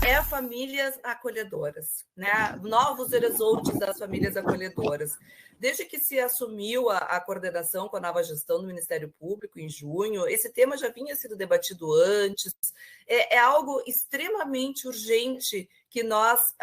é famílias acolhedoras, né? Novos horizontes das famílias acolhedoras. Desde que se assumiu a coordenação com a nova gestão do Ministério Público, em junho, esse tema já vinha sido debatido antes. É algo extremamente urgente que nós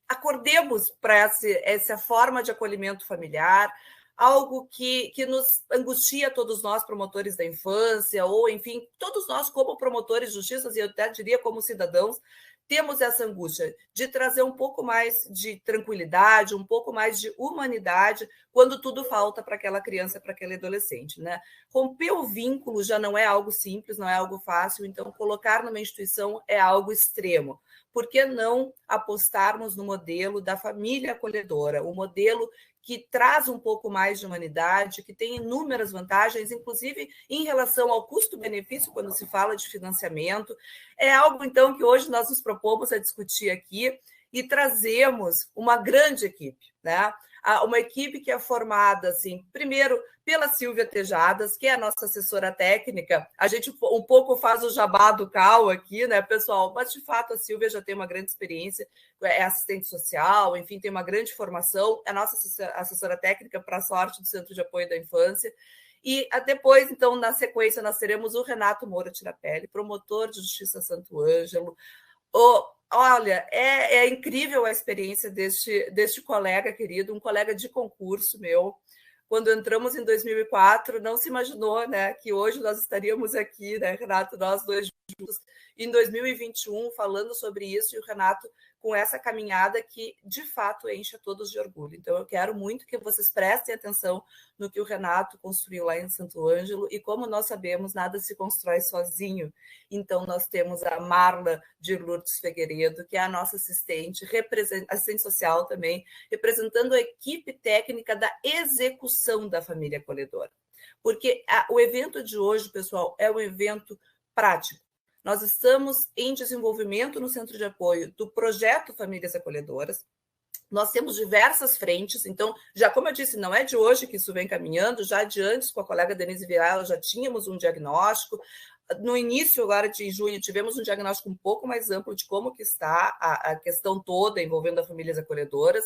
acordemos para essa forma de acolhimento familiar, algo que nos angustia todos nós, promotores da infância, ou, enfim, todos nós como promotores de justiça, e eu até diria como cidadãos, temos essa angústia de trazer um pouco mais de tranquilidade, um pouco mais de humanidade, quando tudo falta para aquela criança, para aquele adolescente, né? Romper o vínculo já não é algo simples, não é algo fácil, então colocar numa instituição é algo extremo. Por que não apostarmos no modelo da família acolhedora, o modelo que traz um pouco mais de humanidade, que tem inúmeras vantagens, inclusive em relação ao custo-benefício, quando se fala de financiamento. É algo, então, que hoje nós nos propomos a discutir aqui e trazemos uma grande equipe, né? Uma equipe que é formada, assim, primeiro, pela Silvia Tejadas, que é a nossa assessora técnica. A gente um pouco faz o jabá do Cal aqui, né, pessoal? Mas, de fato, a Silvia já tem uma grande experiência, é assistente social, enfim, tem uma grande formação, é a nossa assessora técnica, para a sorte do Centro de Apoio da Infância. E depois, então, na sequência, nós teremos o Renato Moura Tirapelli, promotor de Justiça Santo Ângelo. Olha, é incrível a experiência deste colega querido, um colega de concurso meu. Quando entramos em 2004, não se imaginou, né, que hoje nós estaríamos aqui, né, Renato, nós dois juntos, em 2021, falando sobre isso, e o Renato com essa caminhada que, de fato, enche a todos de orgulho. Então, eu quero muito que vocês prestem atenção no que o Renato construiu lá em Santo Ângelo, e como nós sabemos, nada se constrói sozinho. Então, nós temos a Marla de Lourdes Figueiredo, que é a nossa assistente social também, representando a equipe técnica da execução da família acolhedora. Porque o evento de hoje, pessoal, é um evento prático. Nós estamos em desenvolvimento no Centro de Apoio do projeto Famílias Acolhedoras. Nós temos diversas frentes, então, já como eu disse, não é de hoje que isso vem caminhando, já de antes, com a colega Denise Vilela, já tínhamos um diagnóstico. No início, agora de junho, tivemos um diagnóstico um pouco mais amplo de como que está a questão toda envolvendo as famílias acolhedoras.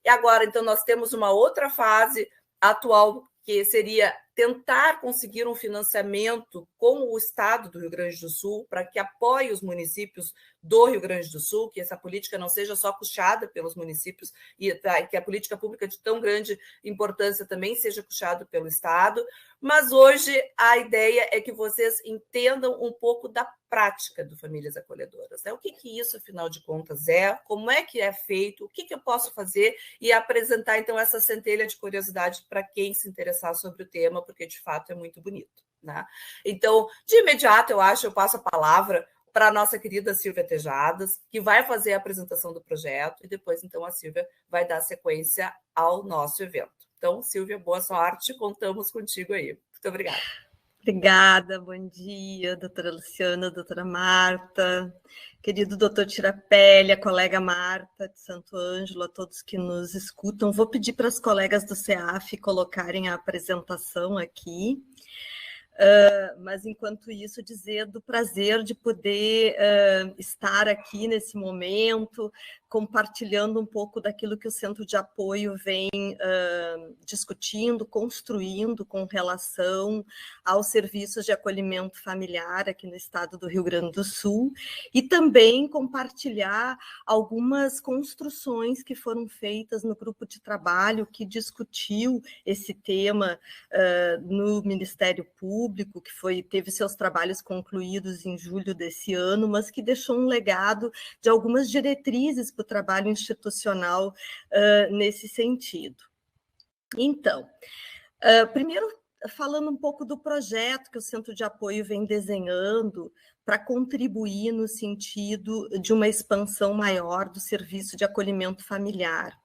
E agora, então, nós temos uma outra fase atual, que seria tentar conseguir um financiamento com o Estado do Rio Grande do Sul para que apoie os municípios do Rio Grande do Sul, que essa política não seja só puxada pelos municípios e que a política pública de tão grande importância também seja puxada pelo Estado. Mas hoje a ideia é que vocês entendam um pouco da prática do Famílias Acolhedoras, né? O que isso, afinal de contas, é, como é que é feito, o que eu posso fazer, e apresentar, então, essa centelha de curiosidade para quem se interessar sobre o tema, porque, de fato, é muito bonito, né? Então, de imediato, eu passo a palavra para a nossa querida Silvia Tejadas, que vai fazer a apresentação do projeto, e depois, então, a Silvia vai dar sequência ao nosso evento. Então, Silvia, boa sorte, contamos contigo aí. Muito obrigada. Obrigada, bom dia, doutora Luciana, doutora Marta, querido doutor Tirapelli, a colega Marta de Santo Ângelo, a todos que nos escutam. Vou pedir para as colegas do CEAF colocarem a apresentação aqui. Mas, enquanto isso, dizer do prazer de poder estar aqui nesse momento, compartilhando um pouco daquilo que o Centro de Apoio vem discutindo, construindo com relação aos serviços de acolhimento familiar aqui no estado do Rio Grande do Sul, e também compartilhar algumas construções que foram feitas no grupo de trabalho que discutiu esse tema no Ministério Público, que teve seus trabalhos concluídos em julho desse ano, mas que deixou um legado de algumas diretrizes para o trabalho institucional nesse sentido. Então, primeiro, falando um pouco do projeto que o Centro de Apoio vem desenhando para contribuir no sentido de uma expansão maior do serviço de acolhimento familiar.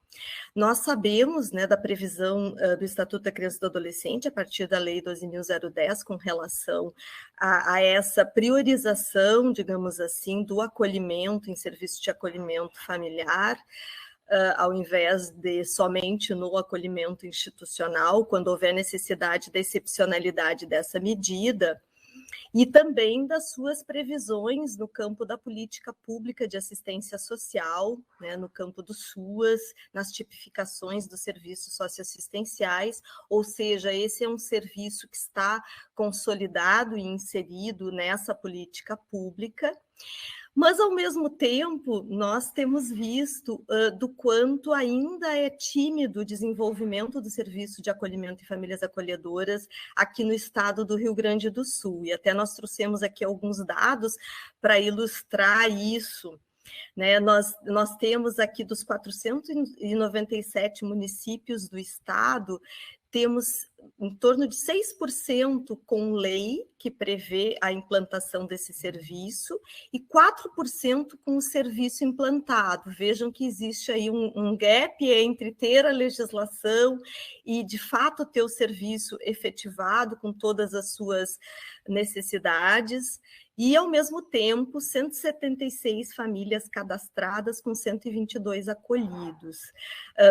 Nós sabemos, né, da previsão do Estatuto da Criança e do Adolescente, a partir da Lei 12.010, com relação a essa priorização, digamos assim, do acolhimento em serviço de acolhimento familiar, ao invés de somente no acolhimento institucional, quando houver necessidade da excepcionalidade dessa medida. e também das suas previsões no campo da política pública de assistência social, né, no campo do SUAS, nas tipificações dos serviços socioassistenciais, ou seja, esse é um serviço que está consolidado e inserido nessa política pública. Mas, ao mesmo tempo, nós temos visto do quanto ainda é tímido o desenvolvimento do serviço de acolhimento e famílias acolhedoras aqui no estado do Rio Grande do Sul. E até nós trouxemos aqui alguns dados para ilustrar isso. Né? Nós temos aqui dos 497 municípios do estado, temos em torno de 6% com lei que prevê a implantação desse serviço e 4% com o serviço implantado. Vejam que existe aí um gap entre ter a legislação e, de fato, ter o serviço efetivado com todas as suas necessidades. E, ao mesmo tempo, 176 famílias cadastradas com 122 acolhidos.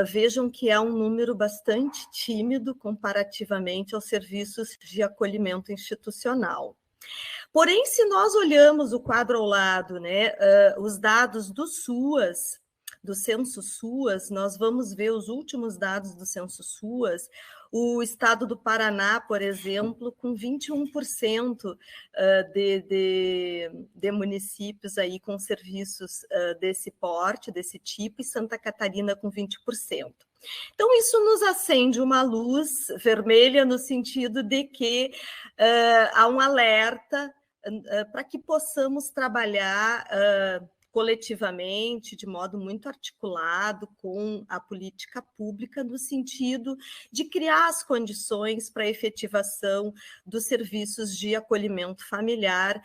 Vejam que é um número bastante tímido comparativamente aos serviços de acolhimento institucional. Porém, se nós olhamos o quadro ao lado, né, os dados do SUAS, do Censo SUAS, nós vamos ver os últimos dados do Censo SUAS. O estado do Paraná, por exemplo, com 21% de municípios aí com serviços desse porte, desse tipo, e Santa Catarina com 20%. Então, isso nos acende uma luz vermelha no sentido de que há um alerta para que possamos trabalhar coletivamente, de modo muito articulado com a política pública, no sentido de criar as condições para a efetivação dos serviços de acolhimento familiar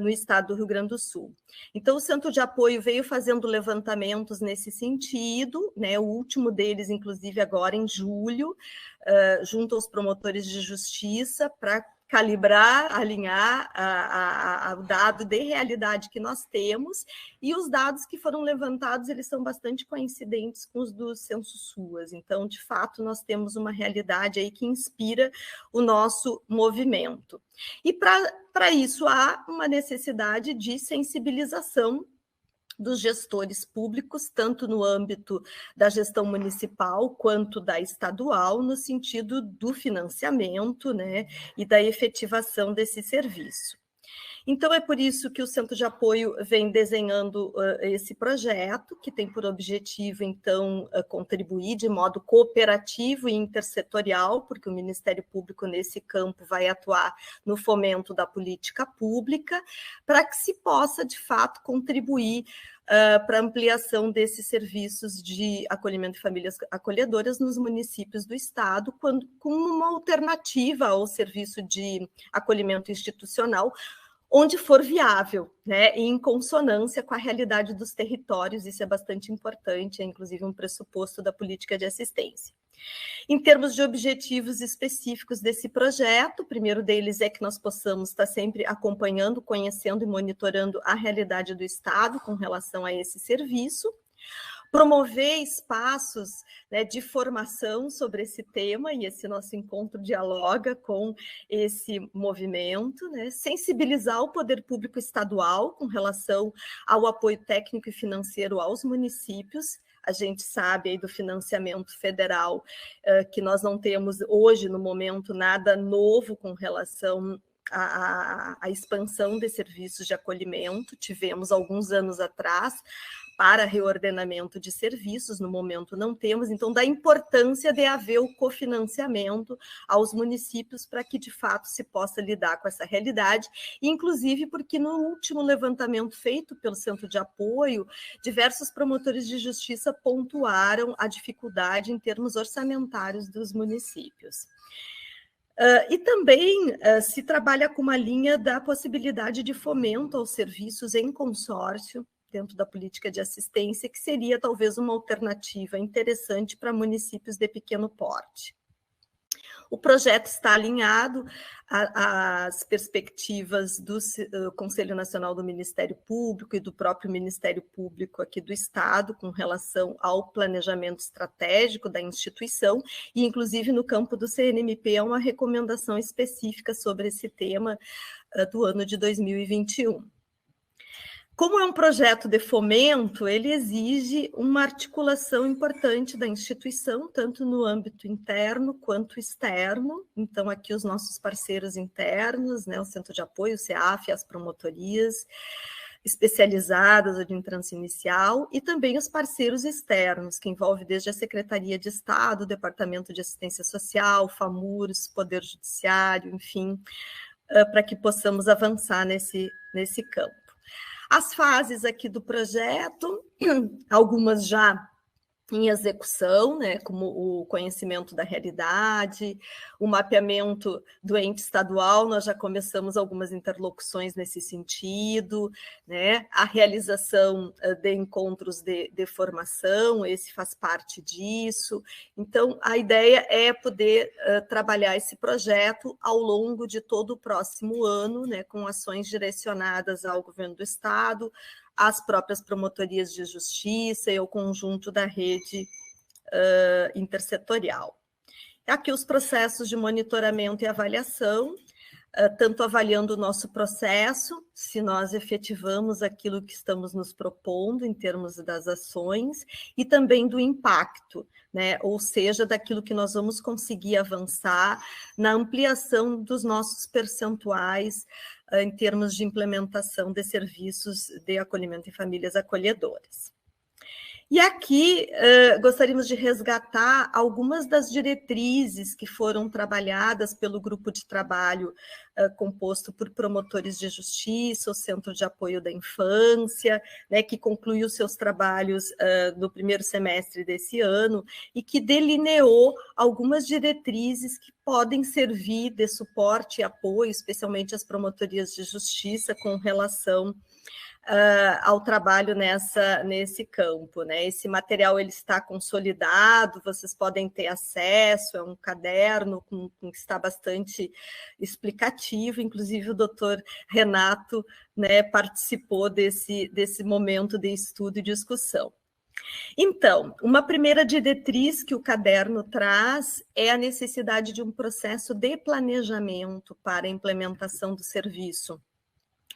no estado do Rio Grande do Sul. Então, o Centro de Apoio veio fazendo levantamentos nesse sentido, né? O último deles, inclusive, agora em julho, junto aos promotores de justiça, para calibrar, alinhar o dado de realidade que nós temos, e os dados que foram levantados, eles são bastante coincidentes com os do Censo SUAS. Então, de fato, nós temos uma realidade aí que inspira o nosso movimento. E para isso há uma necessidade de sensibilização dos gestores públicos, tanto no âmbito da gestão municipal quanto da estadual, no sentido do financiamento, né, e da efetivação desse serviço. Então, é por isso que o Centro de Apoio vem desenhando esse projeto, que tem por objetivo, então, contribuir de modo cooperativo e intersetorial, porque o Ministério Público, nesse campo, vai atuar no fomento da política pública, para que se possa, de fato, contribuir para ampliação desses serviços de acolhimento de famílias acolhedoras nos municípios do estado, com uma alternativa ao serviço de acolhimento institucional, onde for viável, né, e em consonância com a realidade dos territórios. Isso é bastante importante, é inclusive um pressuposto da política de assistência. Em termos de objetivos específicos desse projeto, o primeiro deles é que nós possamos estar sempre acompanhando, conhecendo e monitorando a realidade do Estado com relação a esse serviço, promover espaços, né, de formação sobre esse tema, e esse nosso encontro dialoga com esse movimento, né, sensibilizar o poder público estadual com relação ao apoio técnico e financeiro aos municípios. A gente sabe aí do financiamento federal que nós não temos hoje, no momento, nada novo com relação à expansão de serviços de acolhimento. Tivemos alguns anos atrás para reordenamento de serviços, no momento não temos, então da importância de haver o cofinanciamento aos municípios para que de fato se possa lidar com essa realidade, inclusive porque no último levantamento feito pelo Centro de Apoio, diversos promotores de justiça pontuaram a dificuldade em termos orçamentários dos municípios. E também se trabalha com uma linha da possibilidade de fomento aos serviços em consórcio, dentro da política de assistência, que seria talvez uma alternativa interessante para municípios de pequeno porte. O projeto está alinhado às perspectivas do Conselho Nacional do Ministério Público e do próprio Ministério Público aqui do Estado, com relação ao planejamento estratégico da instituição, e, inclusive, no campo do CNMP, há uma recomendação específica sobre esse tema do ano de 2021. Como é um projeto de fomento, ele exige uma articulação importante da instituição, tanto no âmbito interno quanto externo. Então, aqui os nossos parceiros internos, né, o Centro de Apoio, o CEAF, as promotorias especializadas de entrância inicial, e também os parceiros externos, que envolve desde a Secretaria de Estado, o Departamento de Assistência Social, FAMURS, Poder Judiciário, enfim, para que possamos avançar nesse campo. As fases aqui do projeto, algumas já em execução, né, como o conhecimento da realidade, o mapeamento do ente estadual, nós já começamos algumas interlocuções nesse sentido, né, a realização de encontros de formação, esse faz parte disso. Então, a ideia é poder trabalhar esse projeto ao longo de todo o próximo ano, né, com ações direcionadas ao governo do Estado, às próprias promotorias de justiça e ao conjunto da rede intersetorial. Aqui os processos de monitoramento e avaliação, tanto avaliando o nosso processo, se nós efetivamos aquilo que estamos nos propondo em termos das ações, e também do impacto, né? Ou seja, daquilo que nós vamos conseguir avançar na ampliação dos nossos percentuais em termos de implementação de serviços de acolhimento em famílias acolhedoras. E aqui gostaríamos de resgatar algumas das diretrizes que foram trabalhadas pelo grupo de trabalho composto por promotores de justiça, o Centro de Apoio da Infância, né, que concluiu seus trabalhos no primeiro semestre desse ano e que delineou algumas diretrizes que podem servir de suporte e apoio, especialmente às promotorias de justiça, com relação ao trabalho nesse campo, né? Esse material ele está consolidado, vocês podem ter acesso, é um caderno que está bastante explicativo, inclusive o doutor Renato, né, participou desse momento de estudo e discussão. Então, uma primeira diretriz que o caderno traz é a necessidade de um processo de planejamento para a implementação do serviço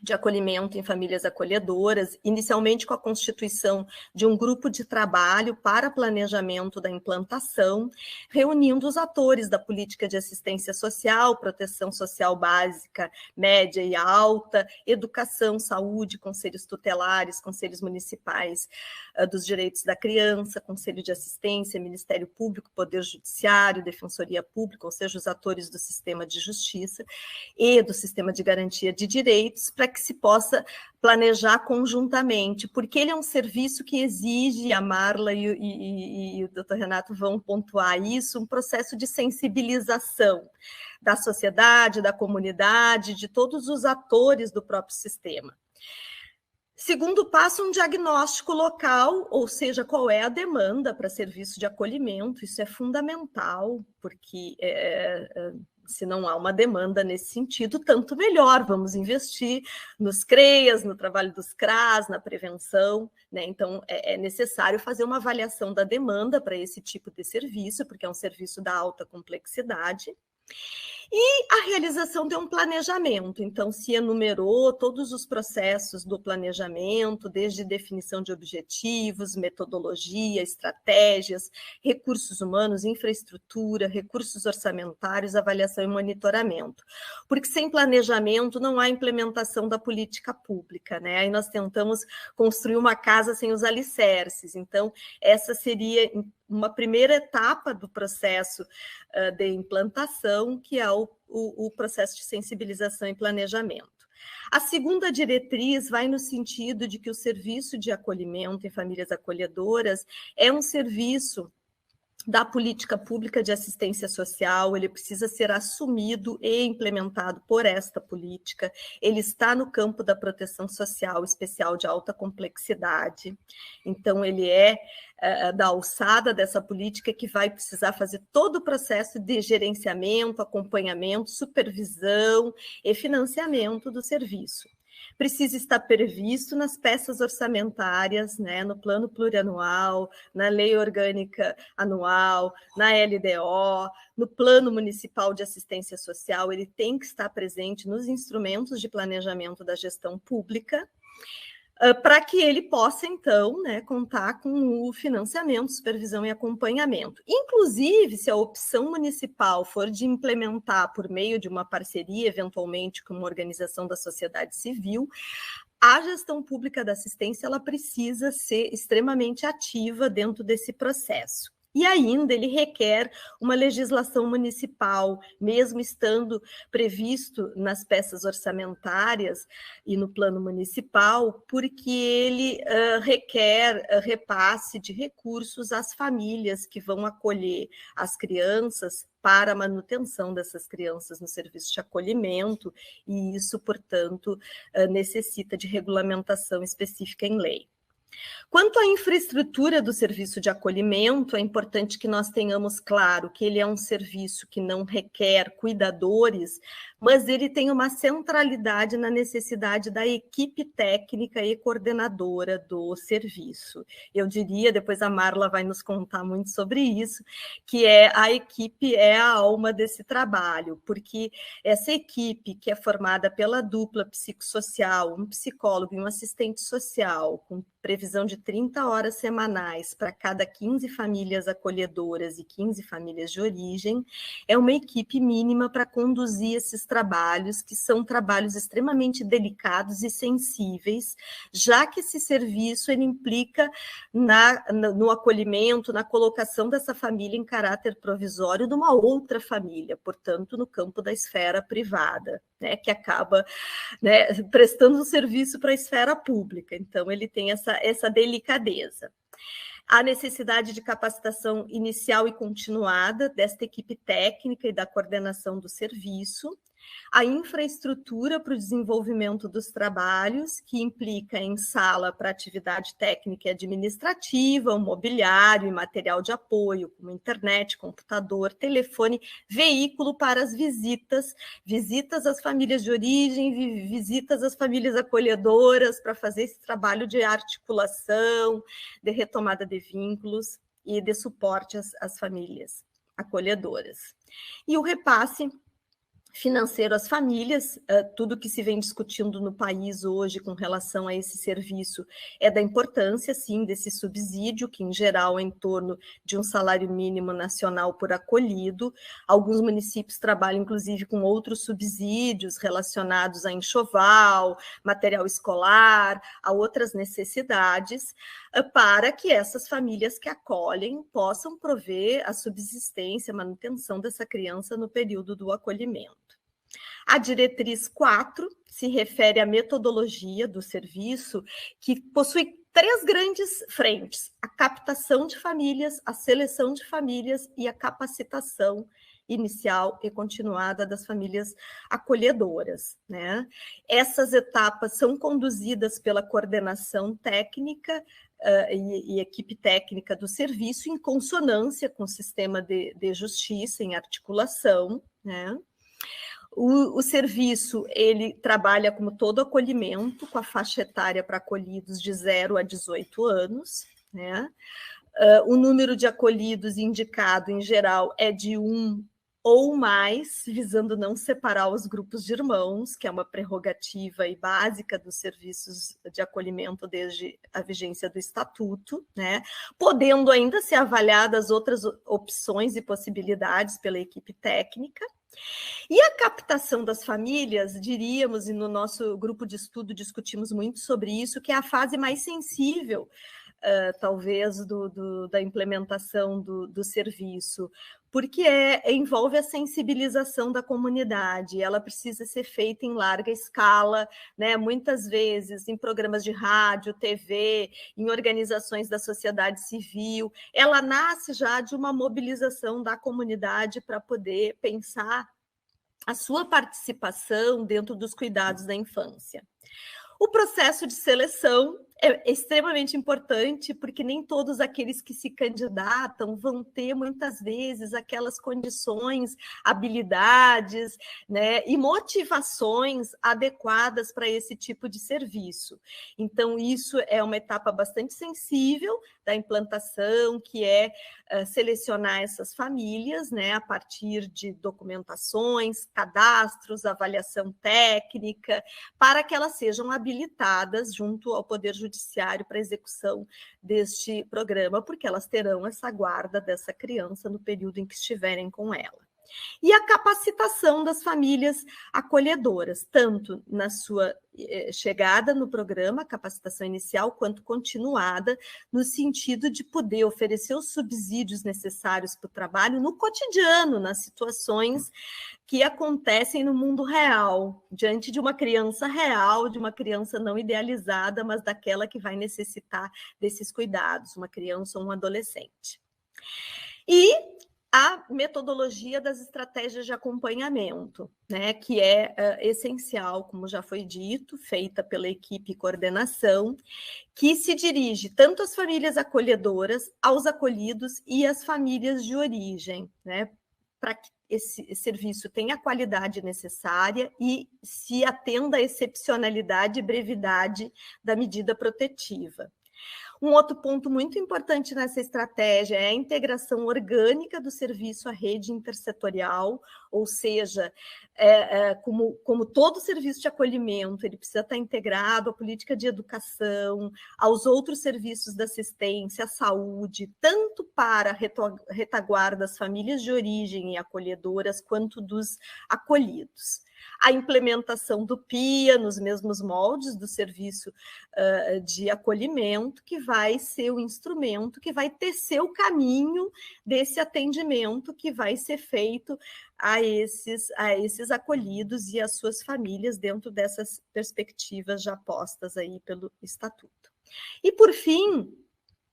de acolhimento em famílias acolhedoras, inicialmente com a constituição de um grupo de trabalho para planejamento da implantação, reunindo os atores da política de assistência social, proteção social básica, média e alta, educação, saúde, conselhos tutelares, conselhos municipais dos direitos da criança, conselho de assistência, Ministério Público, Poder Judiciário, Defensoria Pública, ou seja, os atores do sistema de justiça e do sistema de garantia de direitos, para que se possa planejar conjuntamente, porque ele é um serviço que exige, a Marla e o doutor Renato vão pontuar isso, um processo de sensibilização da sociedade, da comunidade, de todos os atores do próprio sistema. Segundo passo, um diagnóstico local, ou seja, qual é a demanda para serviço de acolhimento, isso é fundamental, porque se não há uma demanda nesse sentido, tanto melhor, vamos investir nos CREAS, no trabalho dos CRAS, na prevenção, né? Então, é necessário fazer uma avaliação da demanda para esse tipo de serviço, porque é um serviço da alta complexidade. E a realização de um planejamento, então se enumerou todos os processos do planejamento, desde definição de objetivos, metodologia, estratégias, recursos humanos, infraestrutura, recursos orçamentários, avaliação e monitoramento. Porque sem planejamento não há implementação da política pública, né? Aí nós tentamos construir uma casa sem os alicerces, então essa seria uma primeira etapa do processo de implantação, que é o processo de sensibilização e planejamento. A segunda diretriz vai no sentido de que o serviço de acolhimento em famílias acolhedoras é um serviço da política pública de assistência social, ele precisa ser assumido e implementado por esta política. Ele está no campo da proteção social especial de alta complexidade, então ele é da alçada dessa política que vai precisar fazer todo o processo de gerenciamento, acompanhamento, supervisão e financiamento do serviço. Precisa estar previsto nas peças orçamentárias, né, no plano plurianual, na lei orgânica anual, na LDO, no plano municipal de assistência social, ele tem que estar presente nos instrumentos de planejamento da gestão pública, para que ele possa, então, né, contar com o financiamento, supervisão e acompanhamento. Inclusive, se a opção municipal for de implementar por meio de uma parceria, eventualmente com uma organização da sociedade civil, a gestão pública da assistência ela precisa ser extremamente ativa dentro desse processo. E ainda ele requer uma legislação municipal, mesmo estando previsto nas peças orçamentárias e no plano municipal, porque ele requer repasse de recursos às famílias que vão acolher as crianças para a manutenção dessas crianças no serviço de acolhimento, e isso, portanto, necessita de regulamentação específica em lei. Quanto à infraestrutura do serviço de acolhimento, é importante que nós tenhamos claro que ele é um serviço que não requer cuidadores, mas ele tem uma centralidade na necessidade da equipe técnica e coordenadora do serviço. Eu diria, depois a Marla vai nos contar muito sobre isso, que a equipe é a alma desse trabalho, porque essa equipe que é formada pela dupla psicossocial, um psicólogo e um assistente social, com previsão de 30 horas semanais para cada 15 famílias acolhedoras e 15 famílias de origem, é uma equipe mínima para conduzir esses trabalhos, que são trabalhos extremamente delicados e sensíveis, já que esse serviço ele implica no acolhimento, na colocação dessa família em caráter provisório de uma outra família, portanto, no campo da esfera privada, né, que acaba, né, prestando um serviço para a esfera pública. Então, ele tem essa delicadeza. A necessidade de capacitação inicial e continuada desta equipe técnica e da coordenação do serviço, a infraestrutura para o desenvolvimento dos trabalhos, que implica em sala para atividade técnica e administrativa, o mobiliário e material de apoio, como internet, computador, telefone, veículo para as visitas às famílias de origem, visitas às famílias acolhedoras, para fazer esse trabalho de articulação, de retomada de vínculos e de suporte às famílias acolhedoras. E o repasse financeiro às famílias, tudo que se vem discutindo no país hoje com relação a esse serviço é da importância, sim, desse subsídio, que em geral é em torno de um salário mínimo nacional por acolhido. Alguns municípios trabalham, inclusive, com outros subsídios relacionados a enxoval, material escolar, a outras necessidades, para que essas famílias que acolhem possam prover a subsistência, a manutenção dessa criança no período do acolhimento. A diretriz 4 se refere à metodologia do serviço, que possui 3 grandes frentes: a captação de famílias, a seleção de famílias e a capacitação inicial e continuada das famílias acolhedoras, né? Essas etapas são conduzidas pela coordenação técnica e equipe técnica do serviço, em consonância com o sistema de justiça, em articulação, né? O serviço, ele trabalha como todo acolhimento, com a faixa etária para acolhidos de 0 a 18 anos, né? O número de acolhidos indicado, em geral, é de 1 ou mais, visando não separar os grupos de irmãos, que é uma prerrogativa e básica dos serviços de acolhimento desde a vigência do Estatuto, né? Podendo ainda ser avaliadas outras opções e possibilidades pela equipe técnica. E a captação das famílias, diríamos, e no nosso grupo de estudo discutimos muito sobre isso, que é a fase mais sensível talvez, da implementação do serviço, porque envolve a sensibilização da comunidade, ela precisa ser feita em larga escala, né? Muitas vezes em programas de rádio, TV, em organizações da sociedade civil, ela nasce já de uma mobilização da comunidade para poder pensar a sua participação dentro dos cuidados da infância. O processo de seleção é extremamente importante, porque nem todos aqueles que se candidatam vão ter, muitas vezes, aquelas condições, habilidades, né, e motivações adequadas para esse tipo de serviço. Então, isso é uma etapa bastante sensível da implantação, que é selecionar essas famílias, né, a partir de documentações, cadastros, avaliação técnica, para que elas sejam habilitadas junto ao Poder Judiciário para execução deste programa, porque elas terão essa guarda dessa criança no período em que estiverem com ela. E a capacitação das famílias acolhedoras, tanto na sua chegada no programa, capacitação inicial, quanto continuada, no sentido de poder oferecer os subsídios necessários para o trabalho no cotidiano, nas situações que acontecem no mundo real, diante de uma criança real, de uma criança não idealizada, mas daquela que vai necessitar desses cuidados, uma criança ou um adolescente. E a metodologia das estratégias de acompanhamento, né, que é essencial, como já foi dito, feita pela equipe coordenação, que se dirige tanto às famílias acolhedoras, aos acolhidos e às famílias de origem, né, para que esse serviço tenha a qualidade necessária e se atenda à excepcionalidade e brevidade da medida protetiva. Um outro ponto muito importante nessa estratégia é a integração orgânica do serviço à rede intersetorial, ou seja, como todo serviço de acolhimento, ele precisa estar integrado à política de educação, aos outros serviços da assistência, à saúde, tanto para a retaguarda das famílias de origem e acolhedoras, quanto dos acolhidos. A implementação do PIA nos mesmos moldes do serviço de acolhimento, que vai ser o instrumento que vai tecer o caminho desse atendimento que vai ser feito a esses acolhidos e às suas famílias dentro dessas perspectivas já postas aí pelo Estatuto. E, por fim,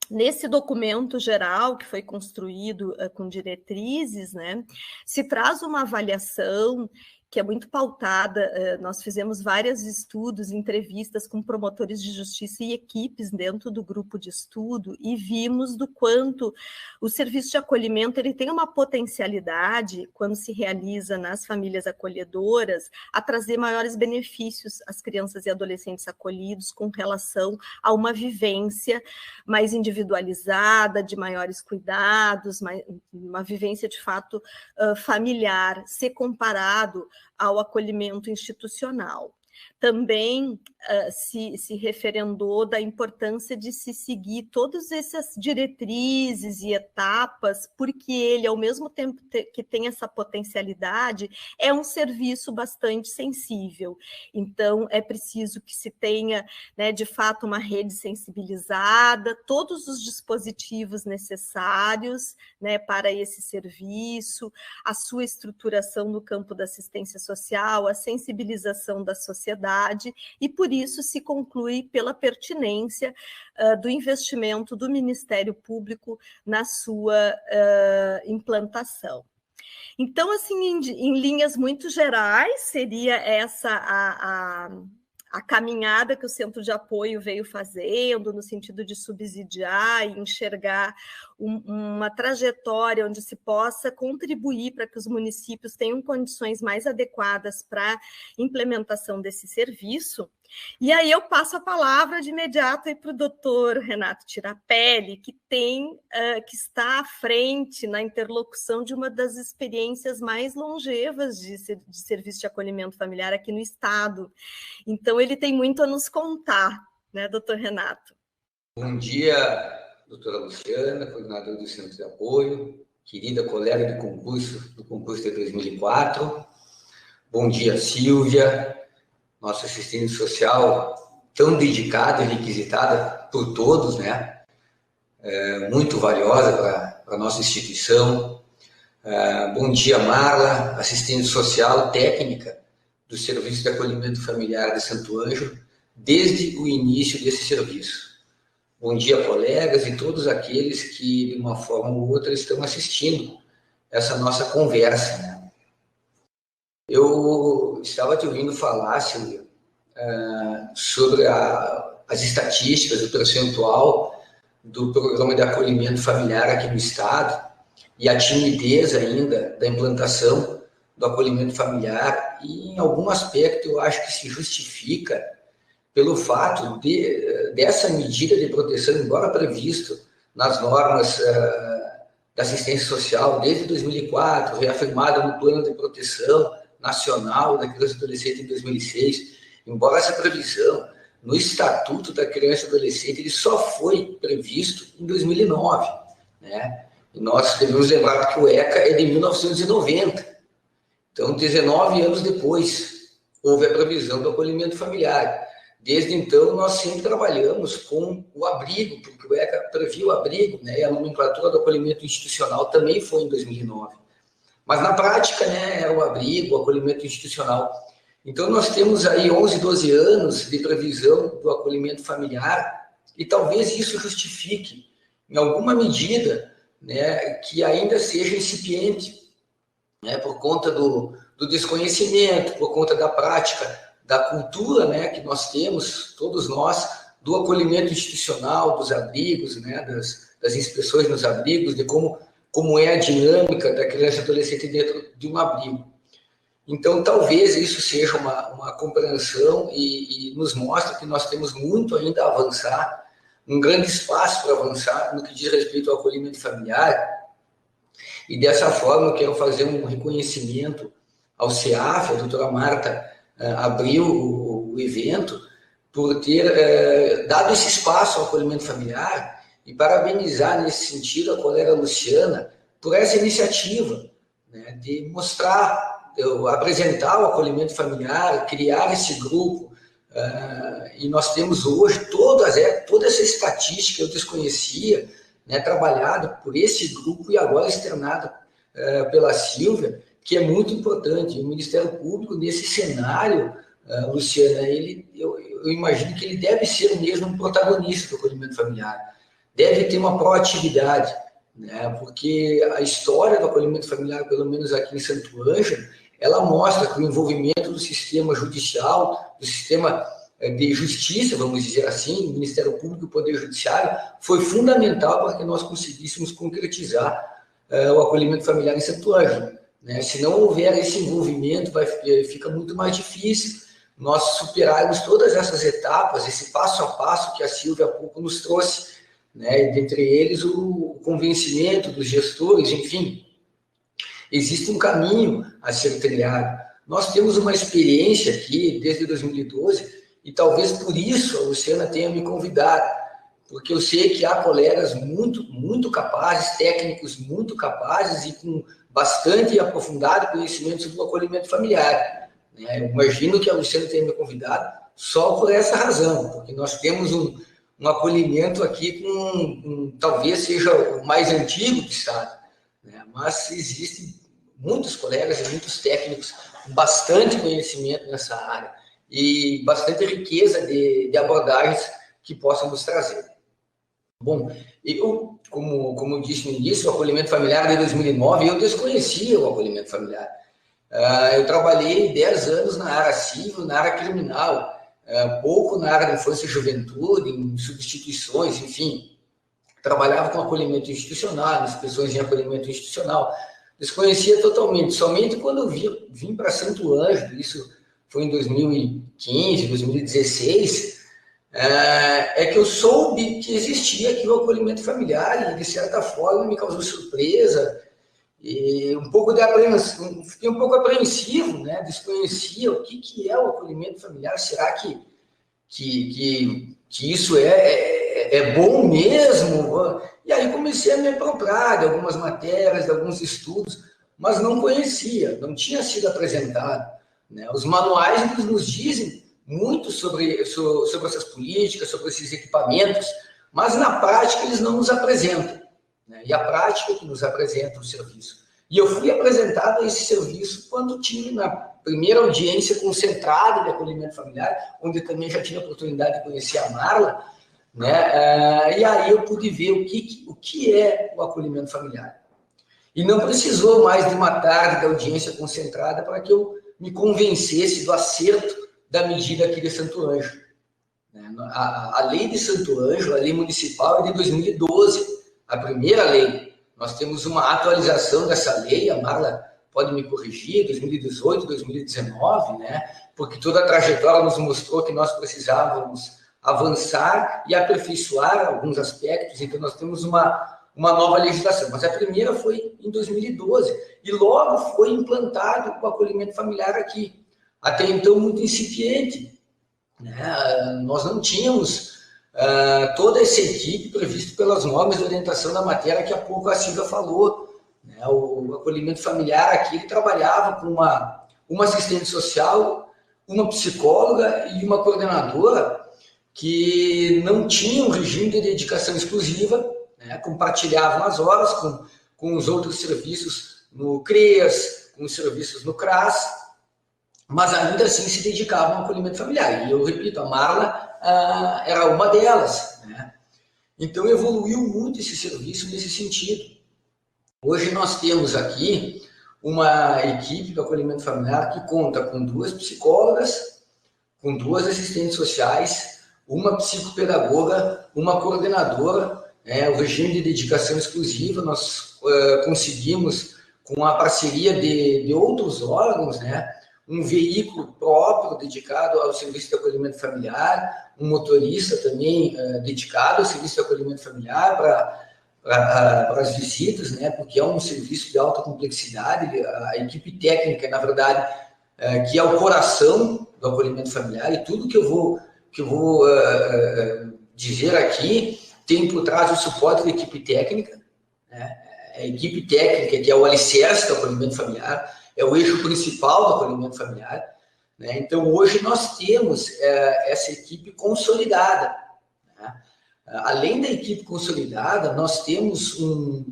nesse documento geral que foi construído com diretrizes, né, se traz uma avaliação que é muito pautada. Nós fizemos vários estudos, entrevistas com promotores de justiça e equipes dentro do grupo de estudo e vimos do quanto o serviço de acolhimento ele tem uma potencialidade, quando se realiza nas famílias acolhedoras, a trazer maiores benefícios às crianças e adolescentes acolhidos com relação a uma vivência mais individualizada, de maiores cuidados, uma vivência de fato familiar, ser comparado ao acolhimento institucional. Também se referendou da importância de se seguir todas essas diretrizes e etapas, porque ele, ao mesmo tempo que tem essa potencialidade, é um serviço bastante sensível. Então, é preciso que se tenha, né, de fato, uma rede sensibilizada, todos os dispositivos necessários, né, para esse serviço, a sua estruturação no campo da assistência social, a sensibilização da sociedade, e por isso se conclui pela pertinência do investimento do Ministério Público na sua implantação. Então, assim, em linhas muito gerais, seria essa a caminhada que o Centro de Apoio veio fazendo, no sentido de subsidiar e enxergar uma trajetória onde se possa contribuir para que os municípios tenham condições mais adequadas para a implementação desse serviço. E aí eu passo a palavra de imediato para o doutor Renato Tirapelli, que está à frente na interlocução de uma das experiências mais longevas de serviço de acolhimento familiar aqui no Estado. Então, ele tem muito a nos contar, né, doutor Renato? Bom dia, doutora Luciana, coordenadora do Centro de Apoio, querida colega do concurso de 2004. Bom dia, Silvia, nossa assistente social tão dedicada e requisitada por todos, né? muito valiosa para a nossa instituição. Bom dia, Marla, assistente social técnica do Serviço de Acolhimento Familiar de Santo Ângelo, desde o início desse serviço. Bom dia, colegas e todos aqueles que, de uma forma ou outra, estão assistindo essa nossa conversa, né? Eu estava te ouvindo falar, Silvia, sobre as estatísticas, o percentual do programa de acolhimento familiar aqui no Estado e a timidez ainda da implantação do acolhimento familiar, e em algum aspecto eu acho que se justifica pelo fato dessa medida de proteção, embora previsto nas normas da assistência social desde 2004, reafirmada no Plano de Proteção Nacional da Criança e Adolescente em 2006, embora essa previsão no Estatuto da Criança e Adolescente ele só foi previsto em 2009, né? E nós devemos lembrar que o ECA é de 1990, então 19 anos depois houve a previsão do acolhimento familiar. Desde então, nós sempre trabalhamos com o abrigo, porque o ECA previa o abrigo, né, e a nomenclatura do acolhimento institucional também foi em 2009. Mas, na prática, né, era o abrigo, o acolhimento institucional. Então, nós temos aí 11, 12 anos de previsão do acolhimento familiar, e talvez isso justifique, em alguma medida, né, que ainda seja incipiente, né, por conta do desconhecimento, por conta da prática, da cultura, né, que nós temos, todos nós, do acolhimento institucional, dos abrigos, né, das inspeções nos abrigos, de como é a dinâmica da criança e adolescente dentro de um abrigo. Então, talvez isso seja uma compreensão e nos mostra que nós temos muito ainda a avançar, um grande espaço para avançar no que diz respeito ao acolhimento familiar, e dessa forma eu quero fazer um reconhecimento ao CEAF, a doutora Marta abriu o evento, por ter dado esse espaço ao acolhimento familiar, e parabenizar nesse sentido a colega Luciana por essa iniciativa, né, de mostrar, apresentar o acolhimento familiar, criar esse grupo, e nós temos hoje toda essa estatística, eu desconhecia, né, trabalhada por esse grupo e agora externada pela Silvia, que é muito importante. O Ministério Público, nesse cenário, Luciana, eu imagino que ele deve ser mesmo um protagonista do acolhimento familiar. Deve ter uma proatividade, né? Porque a história do acolhimento familiar, pelo menos aqui em Santo Ângelo, ela mostra que o envolvimento do sistema judicial, do sistema de justiça, vamos dizer assim, o Ministério Público e o Poder Judiciário, foi fundamental para que nós conseguíssemos concretizar o acolhimento familiar em Santo Ângelo. Né? Se não houver esse envolvimento, fica muito mais difícil nós superarmos todas essas etapas, esse passo a passo que a Silvia há pouco nos trouxe, né? E dentre eles o convencimento dos gestores, enfim, existe um caminho a ser trilhado. Nós temos uma experiência aqui desde 2012 e talvez por isso a Luciana tenha me convidado, porque eu sei que há colegas muito, muito capazes, técnicos muito capazes e com bastante aprofundado conhecimento sobre o acolhimento familiar. Eu imagino que a Luciana tenha me convidado só por essa razão, porque nós temos um acolhimento aqui talvez seja o mais antigo do Estado, né? Mas existem muitos colegas e muitos técnicos com bastante conhecimento nessa área e bastante riqueza de abordagens que possam nos trazer. Bom, eu, como eu disse no início, o acolhimento familiar de 2009, eu desconhecia o acolhimento familiar. Eu trabalhei 10 anos na área civil, na área criminal, pouco na área da infância e juventude, em substituições, enfim. Trabalhava com acolhimento institucional, inspeções em acolhimento institucional. Desconhecia totalmente, somente quando eu vim para Santo Ângelo, isso foi em 2015, 2016, é que eu soube que existia aqui o acolhimento familiar e, de certa forma, me causou surpresa e fiquei um pouco apreensivo, né? Desconhecia o que é o acolhimento familiar. Será que isso é bom mesmo? E aí comecei a me apropriar de algumas matérias, de alguns estudos, mas não conhecia, não tinha sido apresentado, né? Os manuais nos dizem muito sobre essas políticas, sobre esses equipamentos, mas na prática eles não nos apresentam, né? E a prática que nos apresenta o serviço. E eu fui apresentado a esse serviço quando tive na primeira audiência concentrada de acolhimento familiar, onde eu também já tive a oportunidade de conhecer a Marla, né? E aí eu pude ver o que é o acolhimento familiar. E não precisou mais de uma tarde de audiência concentrada para que eu me convencesse do acerto da medida aqui de Santo Ângelo. A lei de Santo Ângelo, a lei municipal, é de 2012, a primeira lei. Nós temos uma atualização dessa lei, a Marla pode me corrigir, 2018, 2019, né? Porque toda a trajetória nos mostrou que nós precisávamos avançar e aperfeiçoar alguns aspectos, então nós temos uma nova legislação. Mas a primeira foi em 2012, e logo foi implantado o acolhimento familiar aqui. Até então, muito incipiente, né? Nós não tínhamos toda essa equipe prevista pelas normas de orientação da matéria que há pouco a Silvia falou, né? O acolhimento familiar aqui, ele trabalhava com uma assistente social, uma psicóloga e uma coordenadora que não tinham regime de dedicação exclusiva, né? Compartilhavam as horas com os outros serviços no CREAS, com os serviços no CRAS, mas ainda assim se dedicavam ao acolhimento familiar. E eu repito, a Marla era uma delas, né? Então evoluiu muito esse serviço nesse sentido. Hoje nós temos aqui uma equipe do acolhimento familiar que conta com 2 psicólogas, com 2 assistentes sociais, uma psicopedagoga, uma coordenadora, o regime de dedicação exclusiva. Nós conseguimos, com a parceria de outros órgãos, né, um veículo próprio dedicado ao serviço de acolhimento familiar, um motorista também dedicado ao serviço de acolhimento familiar para as visitas, né, porque é um serviço de alta complexidade. A equipe técnica, na verdade, que é o coração do acolhimento familiar, e tudo que eu vou dizer aqui tem por trás o suporte da equipe técnica, né? A equipe técnica, que é o alicerce do acolhimento familiar, é o eixo principal do acolhimento familiar, né? Então, hoje nós temos essa equipe consolidada, né? Além da equipe consolidada, nós temos um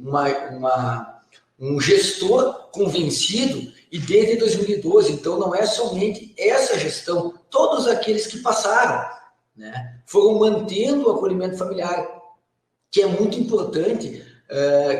gestor convencido, e desde 2012, então não é somente essa gestão, todos aqueles que passaram, né, foram mantendo o acolhimento familiar, que é muito importante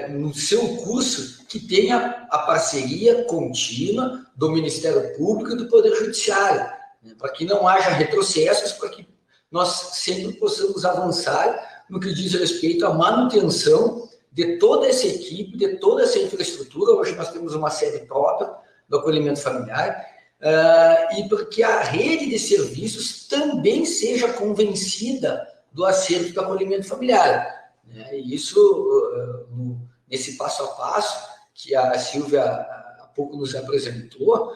no seu curso, que tenha a parceria contínua do Ministério Público e do Poder Judiciário, né, para que não haja retrocessos, para que nós sempre possamos avançar no que diz respeito à manutenção de toda essa equipe, de toda essa infraestrutura. Hoje nós temos uma sede própria do acolhimento familiar, e porque a rede de serviços também seja convencida do acerto do acolhimento familiar, né? E isso, nesse passo a passo que a Silvia há pouco nos apresentou,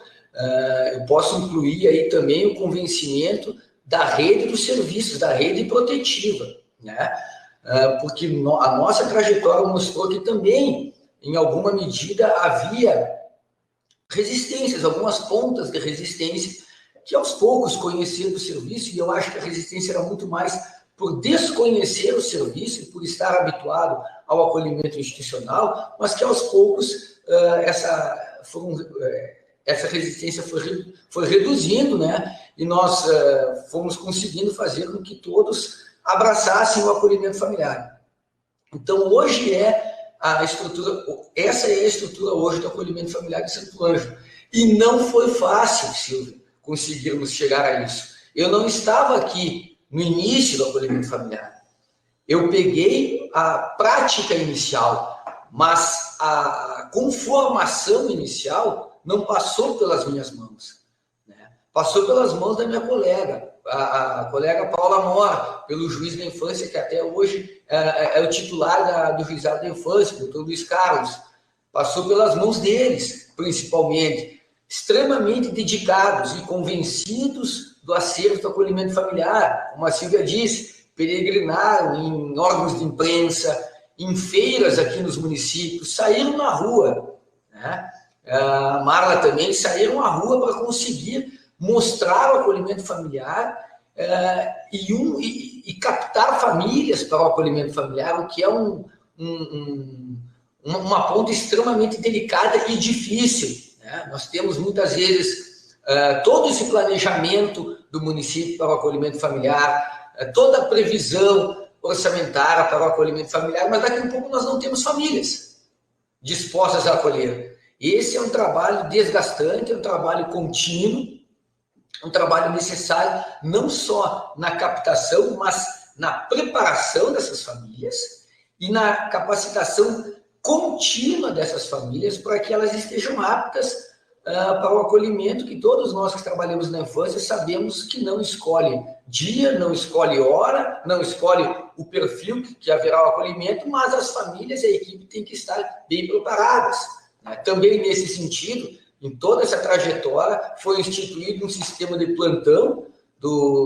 eu posso incluir aí também o convencimento da rede dos serviços, da rede protetiva, né? Porque a nossa trajetória mostrou que também, em alguma medida, havia resistências, algumas pontas de resistência, que aos poucos conhecendo o serviço, e eu acho que a resistência era muito mais por desconhecer o serviço e por estar habituado ao acolhimento institucional, mas que aos poucos essa resistência foi reduzindo, né? E nós fomos conseguindo fazer com que todos abraçassem o acolhimento familiar. Então, hoje essa é a estrutura hoje do acolhimento familiar de Santo Ângelo. E não foi fácil, Silvia, conseguirmos chegar a isso. Eu não estava aqui no início do acolhimento familiar. Eu peguei a prática inicial, mas a conformação inicial não passou pelas minhas mãos, né? Passou pelas mãos da minha colega, a colega Paula Mora, pelo juiz da infância, que até hoje é o titular do juizado da infância, o doutor Luiz Carlos. Passou pelas mãos deles, principalmente, extremamente dedicados e convencidos do acerto do acolhimento familiar. Como a Silvia disse, peregrinaram em órgãos de imprensa, em feiras aqui nos municípios, saíram na rua, né? A Marla também saíram à rua para conseguir mostrar o acolhimento familiar e captar famílias para o acolhimento familiar, o que é uma ponta extremamente delicada e difícil, né? Nós temos muitas vezes todo esse planejamento do município para o acolhimento familiar, toda a previsão orçamentária para o acolhimento familiar, mas daqui a pouco nós não temos famílias dispostas a acolher. Esse é um trabalho desgastante, é um trabalho contínuo, um trabalho necessário não só na captação, mas na preparação dessas famílias e na capacitação contínua dessas famílias para que elas estejam aptas para o acolhimento, que todos nós que trabalhamos na infância sabemos que não escolhe dia, não escolhe hora, não escolhe o perfil que haverá o acolhimento, mas as famílias e a equipe têm que estar bem preparadas, né? Também nesse sentido, em toda essa trajetória, foi instituído um sistema de plantão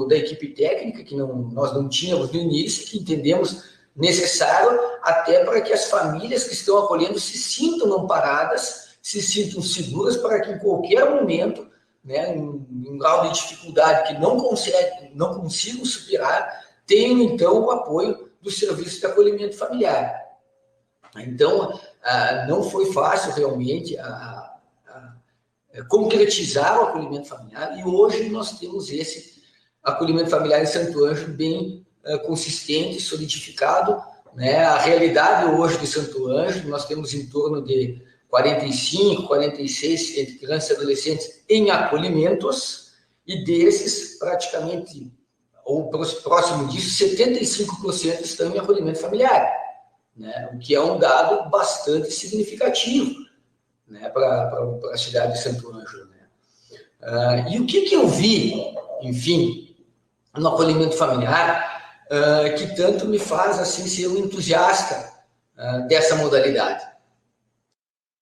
da equipe técnica, que nós não tínhamos no início, que entendemos necessário até para que as famílias que estão acolhendo se sintam amparadas, se sintam seguras para que em qualquer momento, né, em grau de dificuldade que não consigam superar, tenham então o apoio do serviço de acolhimento familiar. Então, não foi fácil realmente concretizar o acolhimento familiar, e hoje nós temos esse acolhimento familiar em Santo Ângelo bem consistente, solidificado, né? A realidade hoje de Santo Ângelo, nós temos em torno de 45, 46 entre crianças e adolescentes em acolhimentos, e desses, praticamente, ou próximo disso, 75% estão em acolhimento familiar, né? O que é um dado bastante significativo, né, para a cidade de Santo Ângelo, né? E o que eu vi, enfim, no acolhimento familiar, que tanto me faz assim ser um entusiasta dessa modalidade?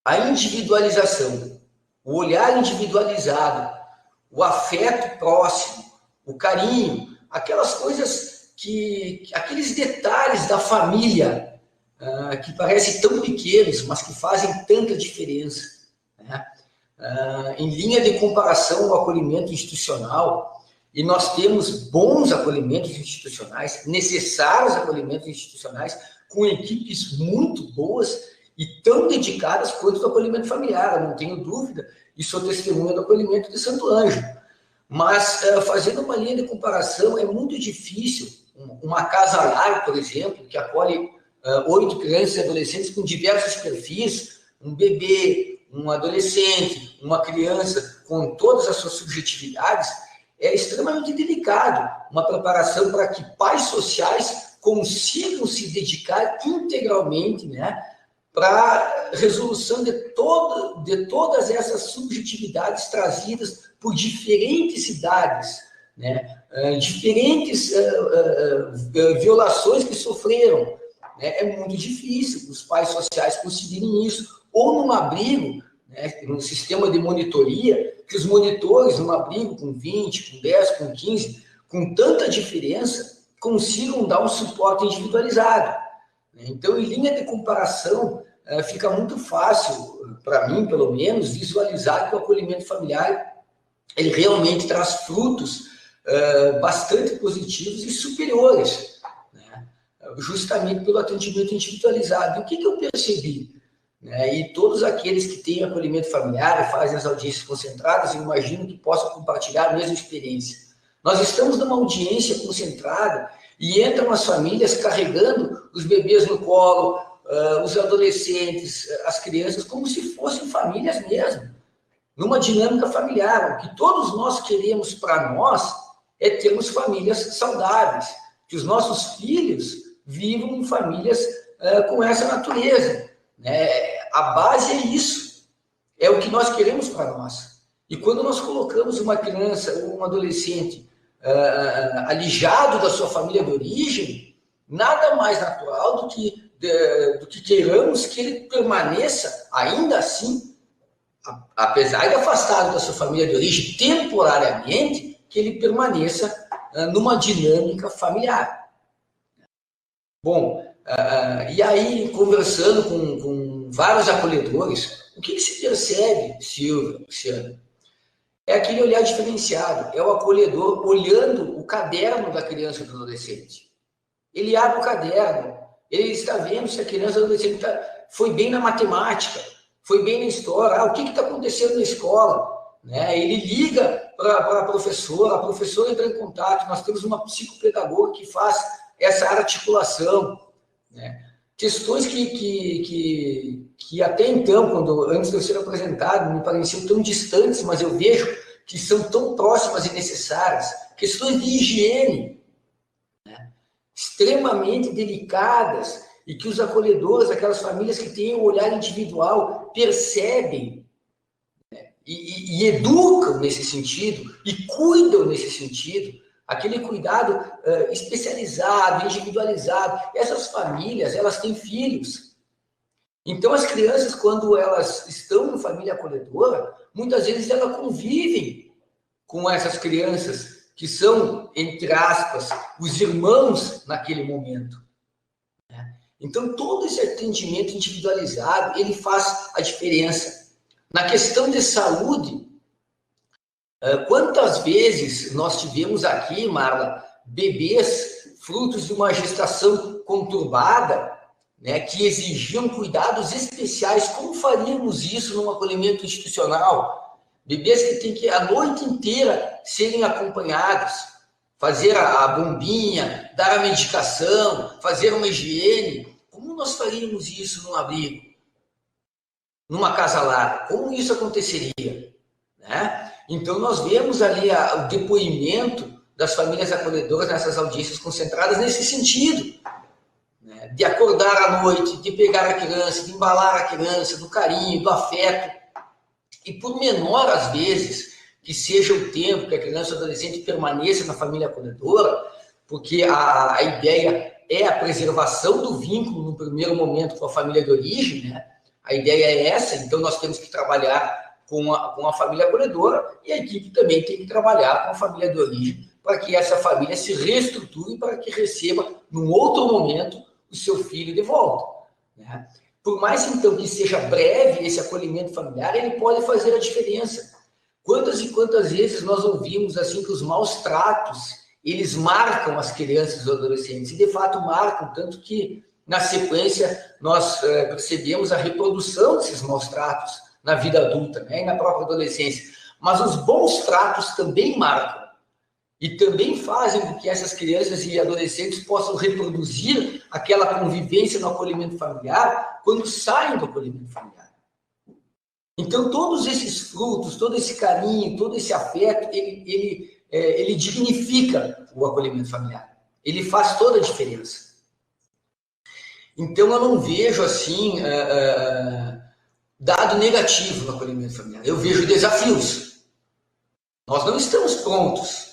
A individualização, o olhar individualizado, o afeto próximo, o carinho, aquelas coisas aqueles detalhes da família, que parecem tão pequenos, mas que fazem tanta diferença, né? Em linha de comparação ao acolhimento institucional, e nós temos bons acolhimentos institucionais, necessários acolhimentos institucionais, com equipes muito boas e tão dedicadas quanto o acolhimento familiar, eu não tenho dúvida, e sou testemunha do acolhimento de Santo Ângelo. Mas, fazendo uma linha de comparação, é muito difícil uma casa lar, por exemplo, que acolhe 8 crianças e adolescentes com diversos perfis, um bebê, um adolescente, uma criança com todas as suas subjetividades, é extremamente delicado uma preparação para que pais sociais consigam se dedicar integralmente, né, para a resolução de todas essas subjetividades trazidas por diferentes cidades, né, diferentes violações que sofreram. É muito difícil os pais sociais conseguirem isso, ou num abrigo, né, num sistema de monitoria, que os monitores num abrigo com 20, com 10, com 15, com tanta diferença, consigam dar um suporte individualizado. Então, em linha de comparação, fica muito fácil, para mim, pelo menos, visualizar que o acolhimento familiar ele realmente traz frutos bastante positivos e superiores, né, justamente pelo atendimento individualizado. E o que eu percebi? E todos aqueles que têm acolhimento familiar, fazem as audiências concentradas, eu imagino que possam compartilhar a mesma experiência. Nós estamos numa audiência concentrada e entram as famílias carregando os bebês no colo, os adolescentes, as crianças, como se fossem famílias mesmo, numa dinâmica familiar. O que todos nós queremos para nós é termos famílias saudáveis, que os nossos filhos vivam em famílias com essa natureza. A base é isso, é o que nós queremos para nós. E quando nós colocamos uma criança ou um adolescente alijado da sua família de origem, nada mais natural do que queiramos que ele permaneça, ainda assim, apesar de afastado da sua família de origem temporariamente, que ele permaneça numa dinâmica familiar. Bom, e aí, conversando com vários acolhedores, o que se percebe, Silvia, Luciana? é aquele olhar diferenciado, é o acolhedor olhando o caderno da criança ou do adolescente. Ele abre o caderno, ele está vendo se a criança ou adolescente foi bem na matemática, foi bem na história, o que está acontecendo na escola, né? Ele liga para a professora entra em contato, nós temos uma psicopedagoga que faz essa articulação, né? Questões que até então, antes de eu ser apresentado, me pareciam tão distantes, mas eu vejo que são tão próximas e necessárias. Questões de higiene, né? Extremamente delicadas, e que os acolhedores, aquelas famílias que têm um olhar individual, percebem, né? E educam nesse sentido, e cuidam nesse sentido, aquele cuidado especializado, individualizado. Essas famílias, elas têm filhos. Então, as crianças, quando elas estão em família acolhedora, muitas vezes elas convivem com essas crianças que são, entre aspas, os irmãos naquele momento. Então, todo esse atendimento individualizado, ele faz a diferença. Na questão de saúde, quantas vezes nós tivemos aqui, Marla, bebês frutos de uma gestação conturbada, né, que exigiam cuidados especiais? Como faríamos isso num acolhimento institucional? Bebês que têm que, a noite inteira, serem acompanhados, fazer a bombinha, dar a medicação, fazer uma higiene. Como nós faríamos isso num abrigo? Numa casa lar? Como isso aconteceria? Né? Então, nós vemos ali o depoimento das famílias acolhedoras nessas audiências concentradas nesse sentido, né? De acordar à noite, de pegar a criança, de embalar a criança, do carinho, do afeto. E por menor, às vezes, que seja o tempo que a criança ou adolescente permaneça na família acolhedora, porque a ideia é a preservação do vínculo no primeiro momento com a família de origem, né? A ideia é essa, então nós temos que trabalhar com a família acolhedora, e a equipe também tem que trabalhar com a família de origem para que essa família se reestruture para que receba, num outro momento, o seu filho de volta, né? Por mais, então, que seja breve esse acolhimento familiar, ele pode fazer a diferença. Quantas e quantas vezes nós ouvimos assim que os maus tratos, eles marcam as crianças e os adolescentes, e de fato marcam, tanto que, na sequência, nós percebemos a reprodução desses maus tratos na vida adulta, né, e na própria adolescência. Mas os bons tratos também marcam e também fazem com que essas crianças e adolescentes possam reproduzir aquela convivência no acolhimento familiar quando saem do acolhimento familiar. Então, todos esses frutos, todo esse carinho, todo esse afeto, ele dignifica o acolhimento familiar. Ele faz toda a diferença. Então, eu não vejo, assim, dado negativo no acolhimento familiar. Eu vejo desafios. Nós não estamos prontos.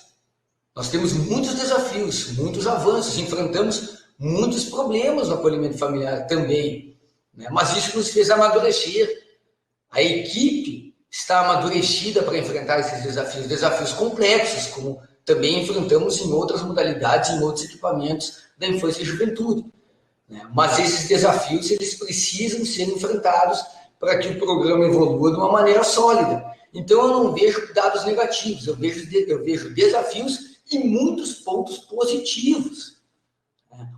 Nós temos muitos desafios, muitos avanços, enfrentamos muitos problemas no acolhimento familiar também, né? Mas isso nos fez amadurecer. A equipe está amadurecida para enfrentar esses desafios complexos, como também enfrentamos em outras modalidades, em outros equipamentos da infância e juventude, né? Mas esses desafios, eles precisam ser enfrentados para que o programa evolua de uma maneira sólida. Então, eu não vejo dados negativos, eu vejo desafios e muitos pontos positivos.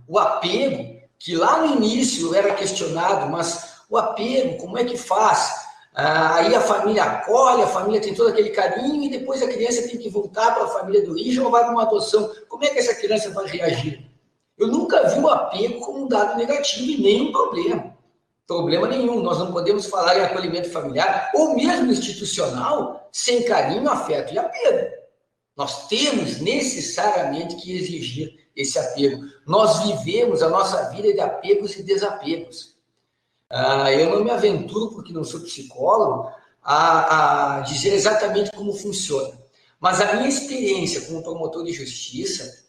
O apego, que lá no início era questionado, mas o apego, como é que faz? Aí a família acolhe, a família tem todo aquele carinho, e depois a criança tem que voltar para a família de origem ou vai para uma adoção. Como é que essa criança vai reagir? Eu nunca vi o apego como um dado negativo e nem um problema. Problema nenhum. Nós não podemos falar em acolhimento familiar, ou mesmo institucional, sem carinho, afeto e apego. Nós temos necessariamente que exigir esse apego. Nós vivemos a nossa vida de apegos e desapegos. Eu não me aventuro, porque não sou psicólogo, a dizer exatamente como funciona. Mas a minha experiência como promotor de justiça,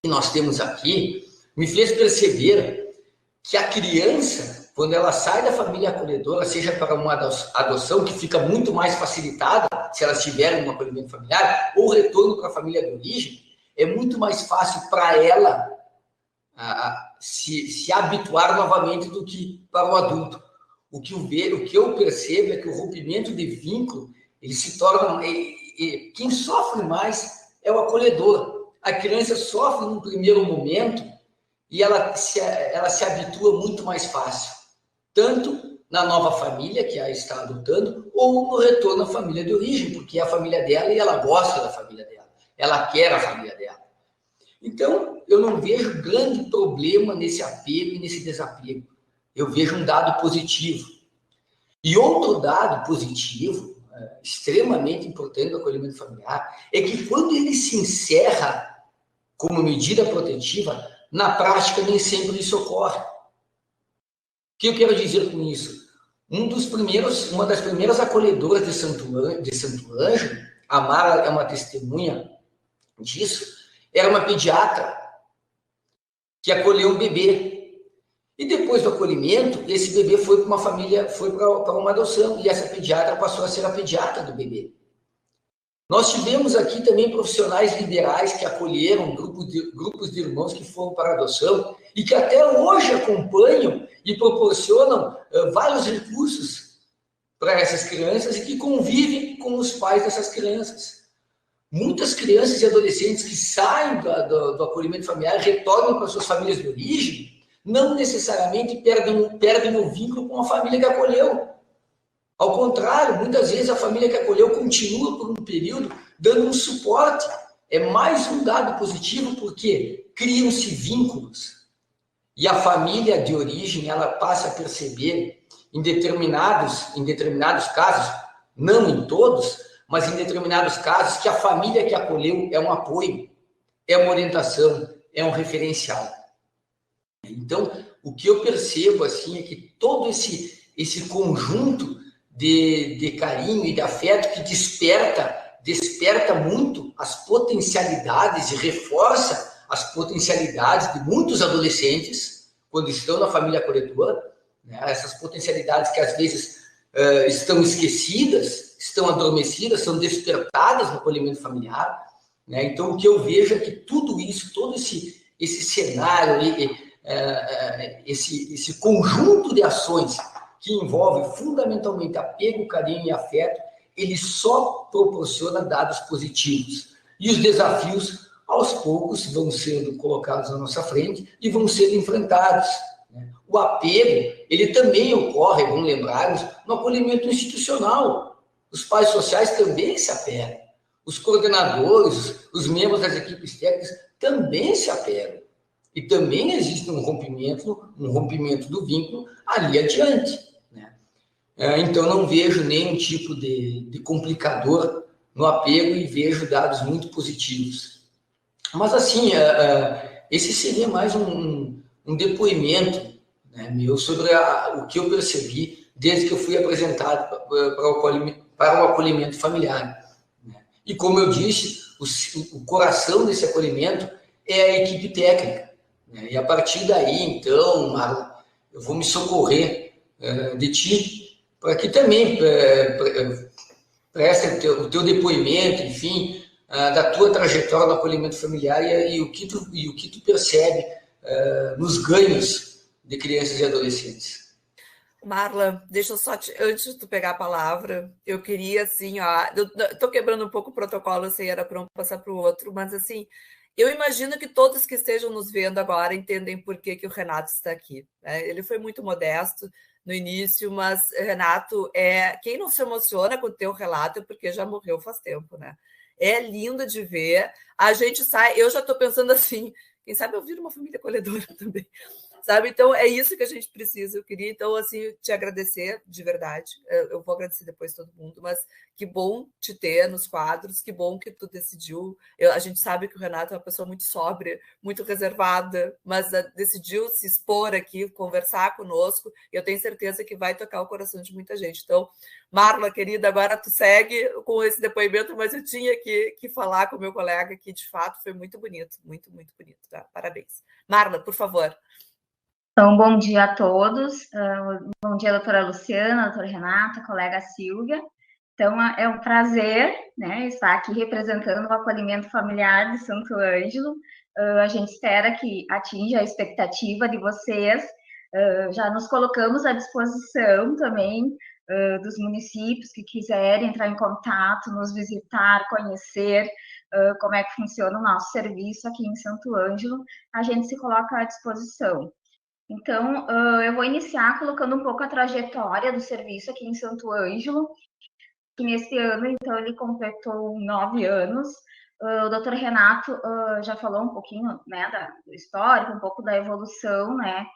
que nós temos aqui, me fez perceber que a criança, quando ela sai da família acolhedora, seja para uma adoção, que fica muito mais facilitada se elas tiverem um acolhimento familiar, ou retorno para a família de origem, é muito mais fácil para ela se habituar novamente do que para o adulto. O que eu percebo é que o rompimento de vínculo, ele se torna, quem sofre mais é o acolhedor. A criança sofre num primeiro momento e ela se habitua muito mais fácil, tanto na nova família que a está adotando, ou no retorno à família de origem, porque é a família dela e ela gosta da família dela, ela quer a família dela. Então, eu não vejo grande problema nesse apego e nesse desapego. Eu vejo um dado positivo. E outro dado positivo, extremamente importante do acolhimento familiar, é que quando ele se encerra como medida protetiva, na prática nem sempre isso ocorre. O que eu quero dizer com isso? Uma das primeiras acolhedoras de Santo Ângelo, a Mara é uma testemunha disso, era uma pediatra que acolheu um bebê. E depois do acolhimento, esse bebê foi para uma família, foi para uma adoção, e essa pediatra passou a ser a pediatra do bebê. Nós tivemos aqui também profissionais liberais que acolheram grupos de irmãos que foram para a adoção e que até hoje acompanham e proporcionam vários recursos para essas crianças e que convivem com os pais dessas crianças. Muitas crianças e adolescentes que saem do acolhimento familiar retornam para suas famílias de origem, não necessariamente perdem o vínculo com a família que acolheu. Ao contrário, muitas vezes a família que acolheu continua por um período dando um suporte. É mais um dado positivo porque criam-se vínculos. E a família de origem, ela passa a perceber, em determinados casos, não em todos, mas em determinados casos, que a família que acolheu é um apoio, é uma orientação, é um referencial. Então, o que eu percebo assim é que todo esse conjunto de carinho e de afeto que desperta muito as potencialidades e reforça as potencialidades de muitos adolescentes quando estão na família acolhedora, né? Essas potencialidades que às vezes estão esquecidas, estão adormecidas, são despertadas no acolhimento familiar, né? Então, o que eu vejo é que tudo isso, todo esse cenário, esse conjunto de ações que envolve fundamentalmente apego, carinho e afeto, ele só proporciona dados positivos. E os desafios, aos poucos, vão sendo colocados à nossa frente e vão sendo enfrentados. O apego, ele também ocorre, vamos lembrarmos, no acolhimento institucional. Os pais sociais também se apegam. Os coordenadores, os membros das equipes técnicas também se apegam. E também existe um rompimento do vínculo ali adiante. Então, não vejo nenhum tipo de complicador no apego e vejo dados muito positivos. Mas, assim, esse seria mais um depoimento, né, meu sobre o que eu percebi desde que eu fui apresentado para o acolhimento familiar. E, como eu disse, o coração desse acolhimento é a equipe técnica. E, a partir daí, então, Marlon, eu vou me socorrer de ti, para que também preste o teu depoimento, enfim, da tua trajetória no acolhimento familiar e o que tu percebe nos ganhos de crianças e adolescentes. Marla, deixa eu só, antes de tu pegar a palavra, eu queria, assim, eu tô quebrando um pouco o protocolo, eu sei, era para um passar para o outro, mas, assim, eu imagino que todos que estejam nos vendo agora entendem por que o Renato está aqui, né? Ele foi muito modesto no início, mas Renato, quem não se emociona com o teu relato é porque já morreu faz tempo, né? É lindo de ver, a gente sai, eu já estou pensando assim, quem sabe eu viro uma família acolhedora também, sabe? Então, é isso que a gente precisa. Eu queria, então, assim, te agradecer de verdade. Eu vou agradecer depois todo mundo, mas que bom te ter nos quadros, que bom que tu decidiu. A gente sabe que o Renato é uma pessoa muito sóbria, muito reservada, mas decidiu se expor aqui, conversar conosco, e eu tenho certeza que vai tocar o coração de muita gente. Então, Marla, querida, agora tu segue com esse depoimento, mas eu tinha que falar com o meu colega, que de fato foi muito bonito, muito, muito bonito. Tá? Parabéns. Marla, por favor. Então, bom dia a todos. Bom dia, doutora Luciana, doutora Renata, colega Silvia. Então, é um prazer, né, estar aqui representando o acolhimento familiar de Santo Ângelo. A gente espera que atinja a expectativa de vocês. Já nos colocamos à disposição também dos municípios que quiserem entrar em contato, nos visitar, conhecer como é que funciona o nosso serviço aqui em Santo Ângelo, a gente se coloca à disposição. Então, eu vou iniciar colocando um pouco a trajetória do serviço aqui em Santo Ângelo, que nesse ano, então, ele completou 9 anos. O doutor Renato já falou um pouquinho, né, do histórico, um pouco da evolução, né,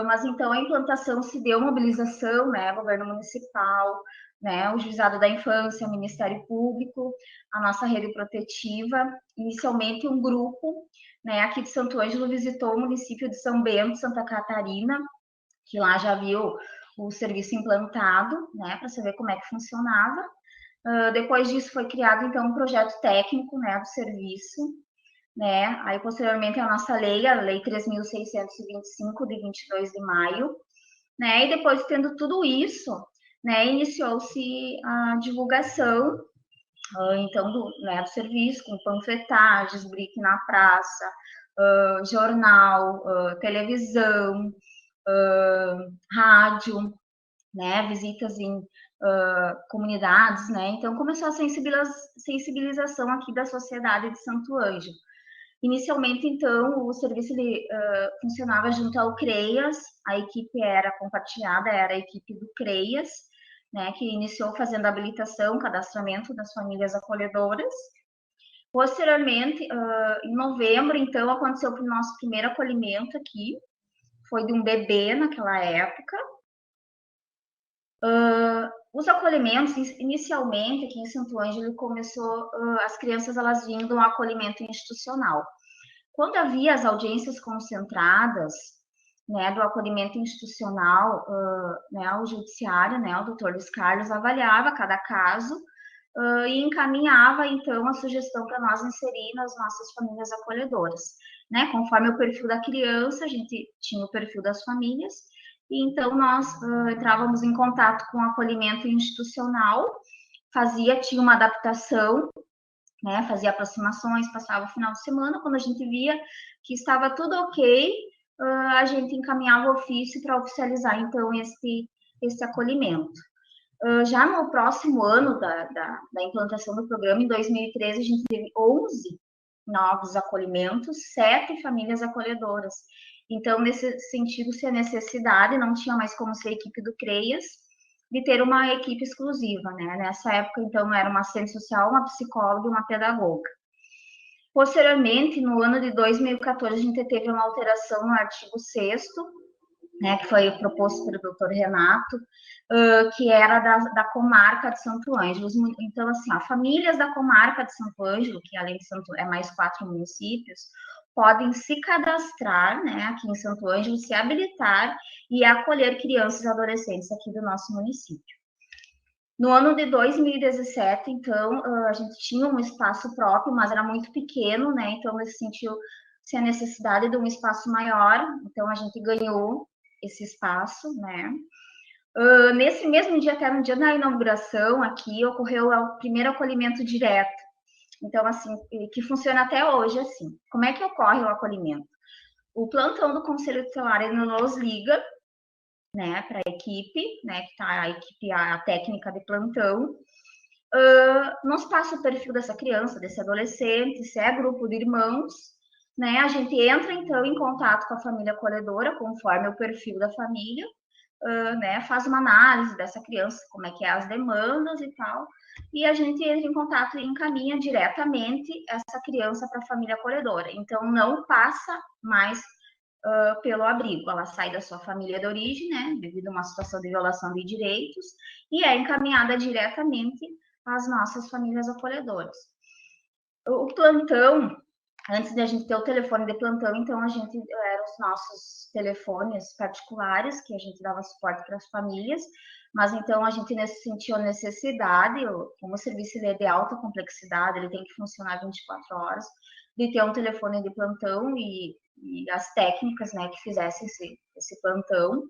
mas então a implantação se deu mobilização, né, governo municipal, né, o Juizado da Infância, o Ministério Público, a nossa rede protetiva. Inicialmente um grupo, né, aqui de Santo Ângelo visitou o município de São Bento, Santa Catarina, que lá já viu o serviço implantado, né, para saber como é que funcionava. Depois disso foi criado então um projeto técnico, né, do serviço, né? Aí posteriormente a nossa lei, a Lei 3.625 de 22 de maio, né? E depois tendo tudo isso, né, iniciou-se a divulgação então do serviço com panfletagens, brique na praça, jornal, televisão, rádio, né, visitas em comunidades, né, então começou a sensibilização aqui da sociedade de Santo Ângelo. Inicialmente, então, o serviço ele, funcionava junto ao CREAS, a equipe era compartilhada, era a equipe do CREAS, né, que iniciou fazendo a habilitação, cadastramento das famílias acolhedoras. Posteriormente, em novembro, então, aconteceu o nosso primeiro acolhimento aqui, foi de um bebê naquela época. Os acolhimentos, inicialmente, aqui em Santo Ângelo, começou, as crianças, elas vinham de um acolhimento institucional. Quando havia as audiências concentradas, né, do acolhimento institucional, né, o judiciário, né, o doutor Luiz Carlos, avaliava cada caso e encaminhava, então, a sugestão para nós inserir nas nossas famílias acolhedoras. Né? Conforme o perfil da criança, a gente tinha o perfil das famílias, e então nós entrávamos em contato com o acolhimento institucional, tinha uma adaptação, né, fazia aproximações, passava o final de semana, quando a gente via que estava tudo ok, a gente encaminhava o ofício para oficializar, então, esse acolhimento. Já no próximo ano da implantação do programa, em 2013, a gente teve 11 novos acolhimentos, 7 famílias acolhedoras. Então, nesse sentido, se a necessidade, não tinha mais como ser a equipe do CREAS, de ter uma equipe exclusiva, né? Nessa época, então, era uma assistente social, uma psicóloga e uma pedagoga. Posteriormente, no ano de 2014, a gente teve uma alteração no artigo 6º, né, que foi proposto pelo doutor Renato, que era da comarca de Santo Ângelo. Então, assim, famílias da comarca de Santo Ângelo, que além de mais 4 municípios, podem se cadastrar, né, aqui em Santo Ângelo, se habilitar e acolher crianças e adolescentes aqui do nosso município. No ano de 2017, então, a gente tinha um espaço próprio, mas era muito pequeno, né, então, nesse sentido, se a necessidade de um espaço maior, então, a gente ganhou esse espaço, né. Nesse mesmo dia, até no dia da inauguração, aqui, ocorreu o primeiro acolhimento direto. Então, assim, que funciona até hoje, assim. Como é que ocorre o acolhimento? O plantão do Conselho Tutelar, ele nos liga, né, para a equipe, né, que está a técnica de plantão, nos passa o perfil dessa criança, desse adolescente, se é grupo de irmãos, né, a gente entra, então, em contato com a família acolhedora, conforme o perfil da família, né, faz uma análise dessa criança, como é que é as demandas e tal, e a gente entra em contato e encaminha diretamente essa criança para a família acolhedora. Então, não passa mais pelo abrigo, ela sai da sua família de origem, né, devido a uma situação de violação de direitos, e é encaminhada diretamente às nossas famílias acolhedoras. O plantão, antes de a gente ter o telefone de plantão, então eram os nossos telefones particulares, que a gente dava suporte para as famílias, mas então a gente sentiu a necessidade, como o serviço é de alta complexidade, ele tem que funcionar 24 horas, de ter um telefone de plantão e as técnicas, né, que fizessem esse plantão.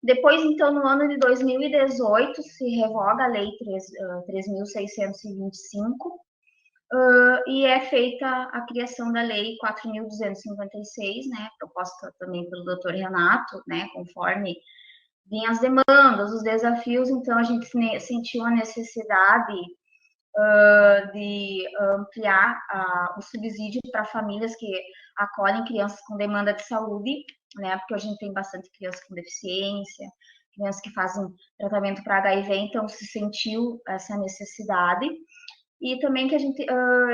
Depois, então, no ano de 2018, se revoga a Lei 3.625, e é feita a criação da Lei 4.256, né, proposta também pelo doutor Renato, né, conforme vinham as demandas, os desafios, então a gente sentiu a necessidade de ampliar o subsídio para famílias que acolhem crianças com demanda de saúde, né? Porque a gente tem bastante crianças com deficiência, crianças que fazem tratamento para HIV, então se sentiu essa necessidade. E também que a gente,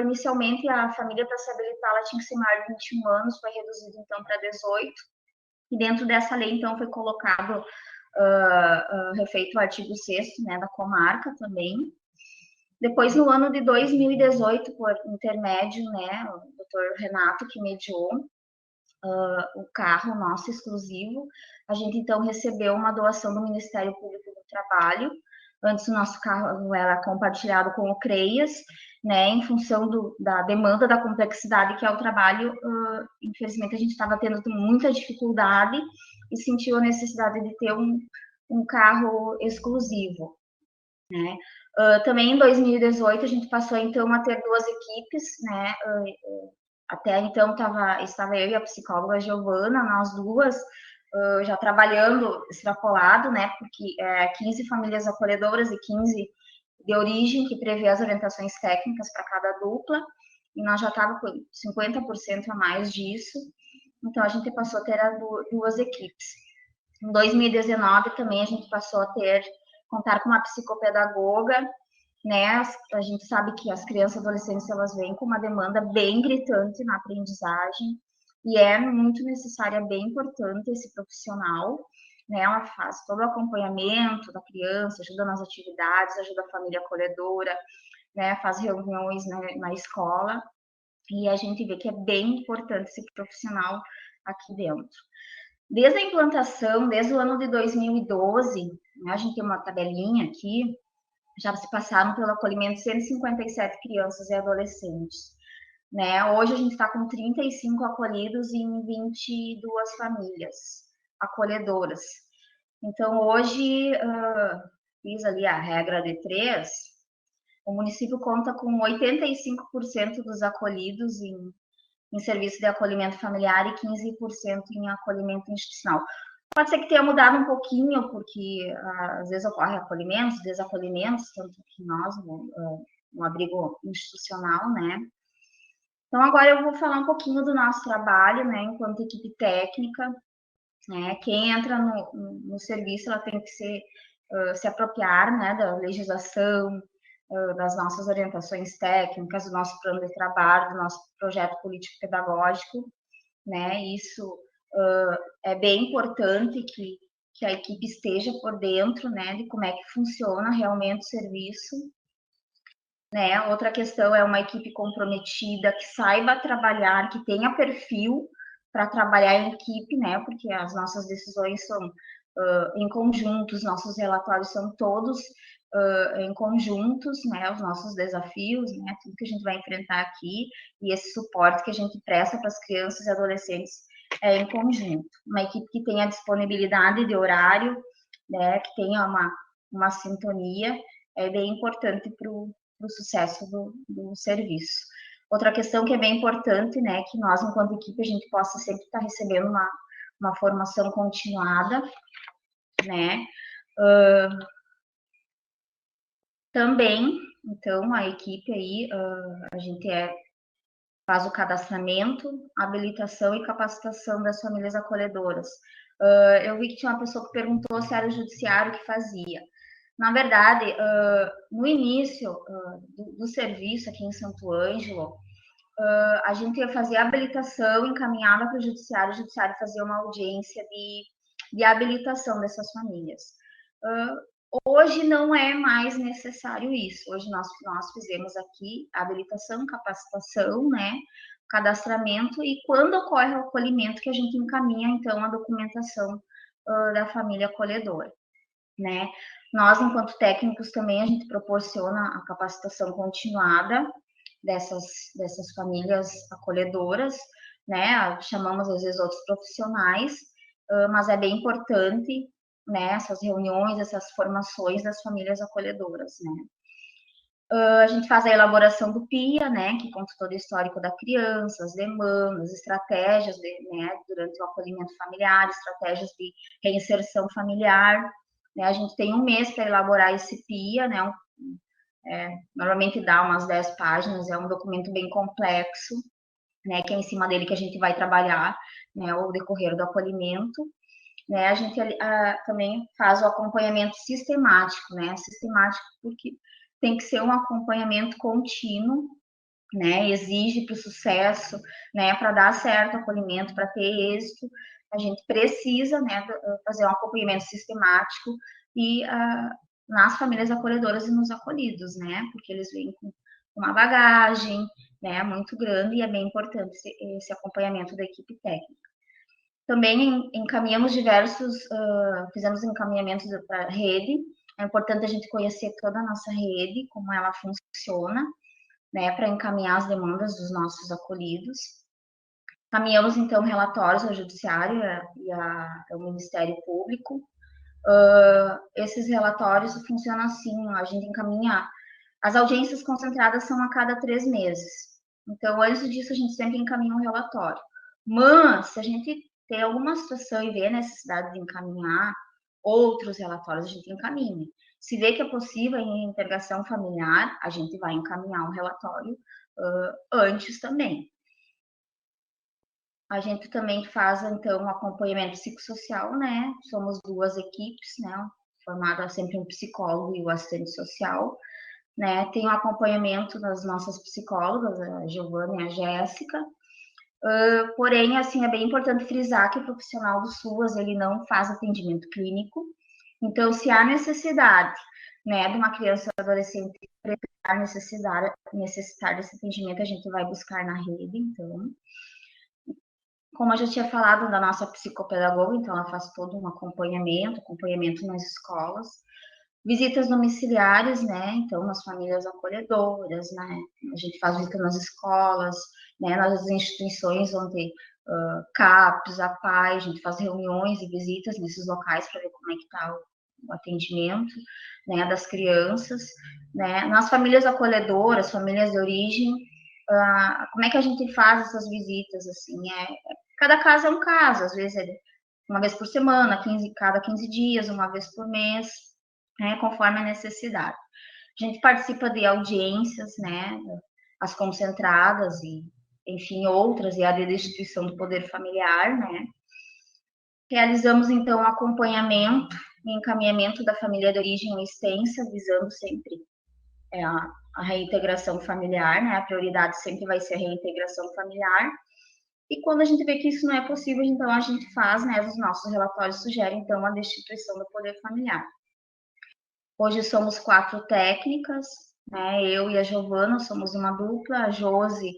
inicialmente, a família para se habilitar, ela tinha que ser maior de 21 anos, foi reduzido então para 18. E dentro dessa lei, então, foi colocado, refeito o artigo 6º, né, da comarca também. Depois, no ano de 2018, por intermédio, né, o doutor Renato, que mediou o carro nosso exclusivo, a gente, então, recebeu uma doação do Ministério Público do Trabalho. Antes, o nosso carro era compartilhado com o CREAS, né, em função da demanda, da complexidade que é o trabalho. Infelizmente, a gente estava tendo muita dificuldade e sentiu a necessidade de ter um carro exclusivo, né. Também em 2018 a gente passou então a ter 2 equipes, né? Até então estava eu e a psicóloga Giovana, nós duas, já trabalhando extrapolado, né? Porque 15 famílias acolhedoras e 15 de origem, que prevê as orientações técnicas para cada dupla, e nós já estávamos com 50% a mais disso, então a gente passou a ter as 2 equipes. Em 2019 também a gente passou a contar com uma psicopedagoga, né? A gente sabe que as crianças e adolescentes, elas vêm com uma demanda bem gritante na aprendizagem, e é muito necessário, é bem importante esse profissional, né? Ela faz todo o acompanhamento da criança, ajuda nas atividades, ajuda a família acolhedora, né? Faz reuniões na escola, e a gente vê que é bem importante esse profissional aqui dentro. Desde a implantação, desde o ano de 2012, né, a gente tem uma tabelinha aqui, já se passaram pelo acolhimento 157 crianças e adolescentes, né? Hoje a gente está com 35 acolhidos em 22 famílias acolhedoras. Então, hoje, fiz ali a regra de 3, o município conta com 85% dos acolhidos em serviço de acolhimento familiar e 15% em acolhimento institucional. Pode ser que tenha mudado um pouquinho, porque às vezes ocorre acolhimentos, desacolhimentos, tanto que nós, no abrigo institucional, né? Então, agora eu vou falar um pouquinho do nosso trabalho, né, enquanto equipe técnica, né? Quem entra no serviço, ela tem que se apropriar, né, da legislação, das nossas orientações técnicas, do nosso plano de trabalho, do nosso projeto político-pedagógico, né? Isso é bem importante que a equipe esteja por dentro, né, de como é que funciona realmente o serviço, né? Outra questão é uma equipe comprometida, que saiba trabalhar, que tenha perfil para trabalhar em equipe, né? Porque as nossas decisões são em conjunto, os nossos relatórios são todos em conjuntos, né? Os nossos desafios, né? Tudo que a gente vai enfrentar aqui e esse suporte que a gente presta para as crianças e adolescentes é em conjunto. Uma equipe que tenha disponibilidade de horário, né? Que tenha uma sintonia, é bem importante para o sucesso do serviço. Outra questão que é bem importante, né, que nós, enquanto equipe, a gente possa sempre estar recebendo uma formação continuada, né. Também, então, a equipe aí, a gente faz o cadastramento, habilitação e capacitação das famílias acolhedoras. Eu vi que tinha uma pessoa que perguntou se era o judiciário que fazia. Na verdade, no início do serviço aqui em Santo Ângelo, a gente ia fazer a habilitação, encaminhava para o judiciário fazia uma audiência de habilitação dessas famílias. Hoje não é mais necessário isso. Hoje nós fizemos aqui a habilitação, capacitação, né, cadastramento, e quando ocorre o acolhimento, que a gente encaminha, então, a documentação da família acolhedora, né. Nós, enquanto técnicos, também a gente proporciona a capacitação continuada dessas famílias acolhedoras, né, chamamos às vezes outros profissionais, mas é bem importante, né, essas reuniões, essas formações das famílias acolhedoras, né. A gente faz a elaboração do PIA, né, que conta todo o histórico da criança, as demandas, estratégias né, durante o acolhimento familiar, estratégias de reinserção familiar. Né, a gente tem um mês para elaborar esse PIA, né, normalmente dá umas 10 páginas, é um documento bem complexo, né, que é em cima dele que a gente vai trabalhar, né, ao decorrer do acolhimento. Né, a gente também faz o acompanhamento sistemático, né, sistemático porque tem que ser um acompanhamento contínuo, né, exige para o sucesso, né, para dar certo o acolhimento, para ter êxito, a gente precisa, né, fazer um acompanhamento sistemático e nas famílias acolhedoras e nos acolhidos, né, porque eles vêm com uma bagagem, né, muito grande e é bem importante esse acompanhamento da equipe técnica. Também encaminhamos fizemos encaminhamentos para a rede. É importante a gente conhecer toda a nossa rede, como ela funciona, né, para encaminhar as demandas dos nossos acolhidos. Encaminhamos, então, relatórios ao Judiciário e ao Ministério Público. Esses relatórios funcionam assim, a gente encaminha... As audiências concentradas são a cada 3 meses. Então, antes disso, a gente sempre encaminha um relatório. Mas, se a gente tem alguma situação e vê a necessidade de encaminhar outros relatórios, a gente encaminha. Se vê que é possível em integração familiar, a gente vai encaminhar um relatório antes também. A gente também faz, então, um acompanhamento psicossocial, né? Somos 2 equipes, né? Formada sempre um psicólogo e o assistente social, né? Tem o acompanhamento das nossas psicólogas, a Giovana e a Jéssica. Porém, assim, é bem importante frisar que o profissional do SUAS, ele não faz atendimento clínico. Então, se há necessidade, né, de uma criança ou adolescente necessitar desse atendimento, a gente vai buscar na rede, então. Como eu já tinha falado da nossa psicopedagoga, então ela faz todo um acompanhamento nas escolas. Visitas domiciliares, né, então nas famílias acolhedoras, né, a gente faz visita nas escolas, né, nas instituições onde CAPS, APAI, a gente faz reuniões e visitas nesses locais para ver como é que está o atendimento, né, das crianças, né, nas famílias acolhedoras, famílias de origem, como é que a gente faz essas visitas, assim, cada caso é um caso, às vezes é uma vez por semana, cada 15 dias, uma vez por mês, né, conforme a necessidade. A gente participa de audiências, né, as concentradas e, enfim, outras, e a de destituição do poder familiar, né. Realizamos, então, acompanhamento e encaminhamento da família de origem extensa, visando sempre a reintegração familiar, né, a prioridade sempre vai ser a reintegração familiar. E quando a gente vê que isso não é possível, então a gente faz, né, os nossos relatórios sugerem, então, a destituição do poder familiar. Hoje somos 4 técnicas, né? Eu e a Giovana somos uma dupla, a Josi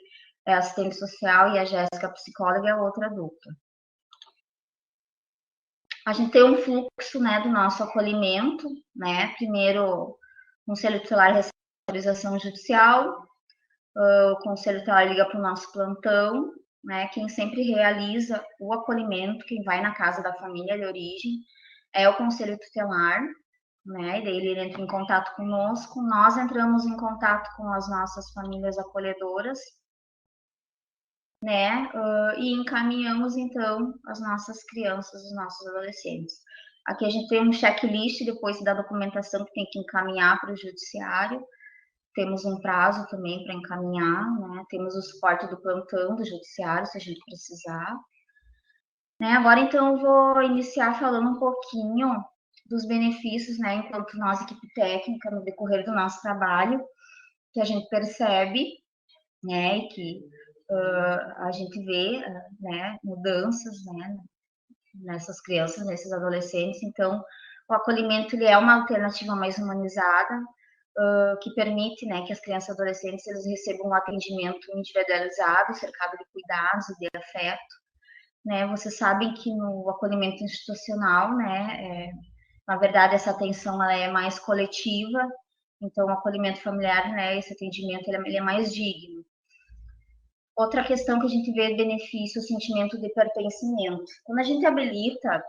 é assistente social e a Jéssica psicóloga é a outra dupla. A gente tem um fluxo, né, do nosso acolhimento, né? Primeiro, o Conselho Tutelar recebe autorização judicial, o Conselho Tutelar liga para o nosso plantão, né? Quem sempre realiza o acolhimento, quem vai na casa da família de origem, é o Conselho Tutelar, né? E daí ele entra em contato conosco, nós entramos em contato com as nossas famílias acolhedoras, né? E encaminhamos, então, as nossas crianças, os nossos adolescentes. Aqui a gente tem um checklist depois da documentação que tem que encaminhar para o judiciário. Temos um prazo também para encaminhar, né? Temos o suporte do plantão do judiciário, se a gente precisar. Né? Agora, então, eu vou iniciar falando um pouquinho dos benefícios, né, enquanto nós, equipe técnica, no decorrer do nosso trabalho, que a gente percebe, né, e que a gente vê, né, mudanças, né, nessas crianças, nesses adolescentes. Então, o acolhimento, ele é uma alternativa mais humanizada, que permite, né, que as crianças e adolescentes eles recebam um atendimento individualizado, cercado de cuidados e de afeto, né. Vocês sabem que no acolhimento institucional, né, na verdade, essa atenção ela é mais coletiva, então o acolhimento familiar, né, esse atendimento ele é mais digno. Outra questão que a gente vê benefício, o sentimento de pertencimento. Quando a gente habilita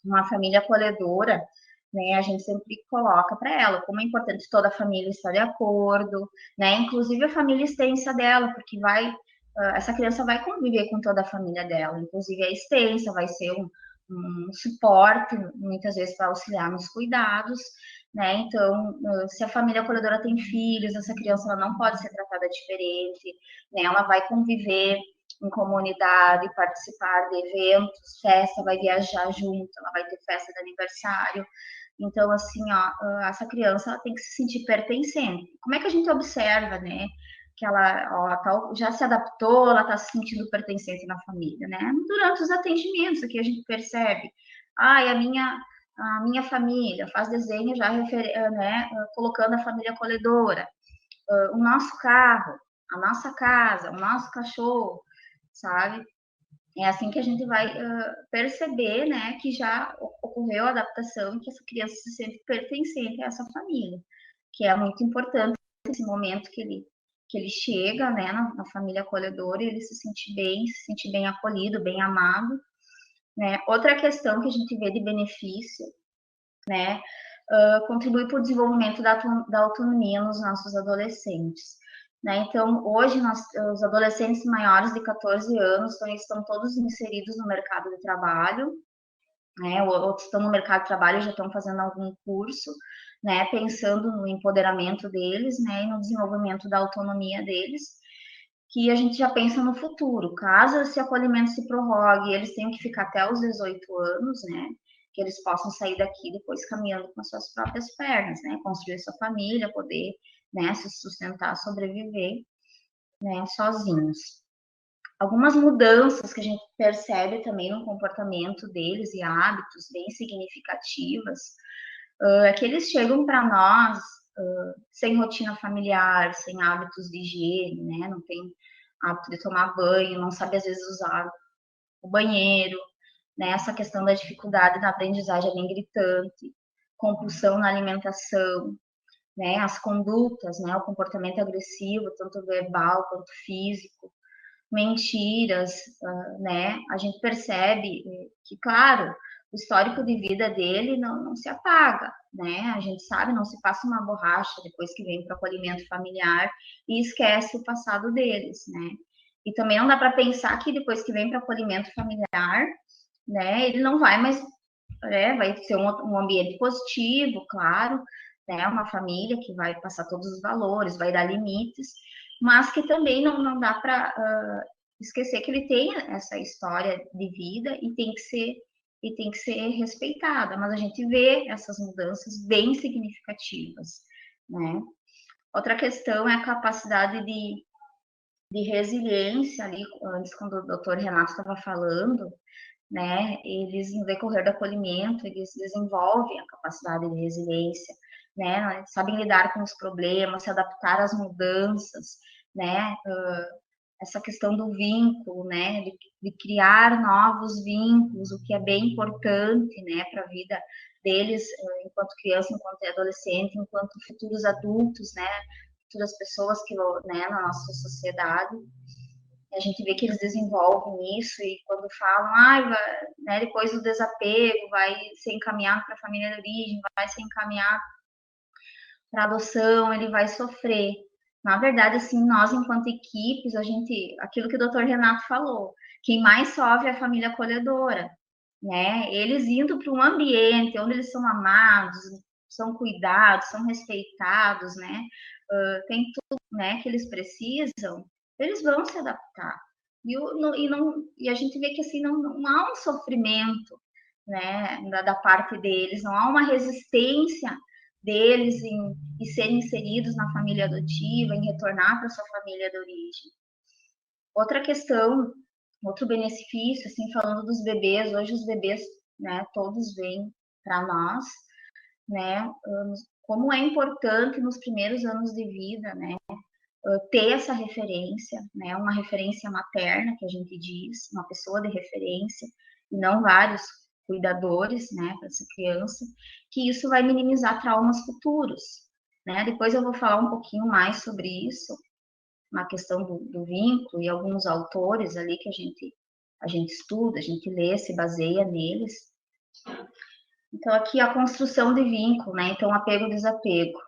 uma família acolhedora, né? A gente sempre coloca para ela como é importante toda a família estar de acordo, né? Inclusive a família extensa dela, porque essa criança vai conviver com toda a família dela, inclusive a extensa vai ser um suporte, muitas vezes para auxiliar nos cuidados, né? Então, se a família acolhedora tem filhos, essa criança ela não pode ser tratada diferente, né? Ela vai conviver em comunidade, participar de eventos, festa, vai viajar junto, ela vai ter festa de aniversário. Então, assim, ó, essa criança ela tem que se sentir pertencente. Como é que a gente observa, né? Que ela já se adaptou, ela está se sentindo pertencente na família, né? Durante os atendimentos, aqui a gente percebe, a minha família faz desenho já né, colocando a família acolhedora, o nosso carro, a nossa casa, o nosso cachorro, sabe? É assim que a gente vai perceber, né, que já ocorreu a adaptação e que essa criança se sente pertencente a essa família, que é muito importante nesse momento que ele chega, né, na família acolhedora, e ele se sente bem acolhido, bem amado, né? Outra questão que a gente vê de benefício, né, contribui para o desenvolvimento da autonomia nos nossos adolescentes. Né? Então, hoje, os adolescentes maiores de 14 anos estão todos inseridos no mercado de trabalho, né? Outros estão no mercado de trabalho e já estão fazendo algum curso, né? Pensando no empoderamento deles, né? E no desenvolvimento da autonomia deles, que a gente já pensa no futuro. Caso esse acolhimento se prorrogue, eles tenham que ficar até os 18 anos, né? Que eles possam sair daqui depois caminhando com as suas próprias pernas, né? Construir sua família, poder, né, se sustentar, sobreviver, né, sozinhos. Algumas mudanças que a gente percebe também no comportamento deles e hábitos bem significativas, é que eles chegam para nós sem rotina familiar, sem hábitos de higiene, né? Não tem hábito de tomar banho, não sabe às vezes usar o banheiro, né? Essa questão da dificuldade na aprendizagem é bem gritante, compulsão na alimentação, né? As condutas, né? O comportamento agressivo, tanto verbal quanto físico, mentiras, né? A gente percebe que, claro, o histórico de vida dele não se apaga, né? A gente sabe, não se passa uma borracha depois que vem para o acolhimento familiar e esquece o passado deles, né? E também não dá para pensar que depois que vem para o acolhimento familiar, né, ele não vai mais, vai ser um ambiente positivo, claro, né? Uma família que vai passar todos os valores, vai dar limites, mas que também não dá para esquecer que ele tem essa história de vida e tem que ser respeitada. Mas a gente vê essas mudanças bem significativas, né? Outra questão é a capacidade de resiliência ali, antes quando o doutor Renato estava falando, né? Eles, no decorrer do acolhimento, eles desenvolvem a capacidade de resiliência, né? Sabem lidar com os problemas, se adaptar às mudanças, né? Essa questão do vínculo, né? De criar novos vínculos, o que é bem importante, né? Para a vida deles, enquanto criança, enquanto adolescente, enquanto futuros adultos, né? Futuras pessoas que, né? Na nossa sociedade. A gente vê que eles desenvolvem isso e quando falam, né, depois do desapego, vai ser encaminhado para a família de origem, vai ser encaminhado para adoção, ele vai sofrer. Na verdade, assim, nós, enquanto equipes, aquilo que o doutor Renato falou, quem mais sofre é a família acolhedora, né? Eles indo para um ambiente onde eles são amados, são cuidados, são respeitados, né? Tem tudo, né, que eles precisam, eles vão se adaptar. E a gente vê que assim não há um sofrimento, né, da parte deles, não há uma resistência deles em serem inseridos na família adotiva, em retornar para sua família de origem. Outra questão, outro benefício, assim, falando dos bebês, hoje os bebês, né, todos vêm para nós, né, como é importante nos primeiros anos de vida, né, ter essa referência, né, uma referência materna, que a gente diz, uma pessoa de referência, e não vários cuidadores, né, para essa criança, que isso vai minimizar traumas futuros, né? Depois eu vou falar um pouquinho mais sobre isso, na questão do vínculo e alguns autores ali que a gente estuda, a gente lê, se baseia neles. Então, aqui a construção de vínculo, né? Então, apego, desapego.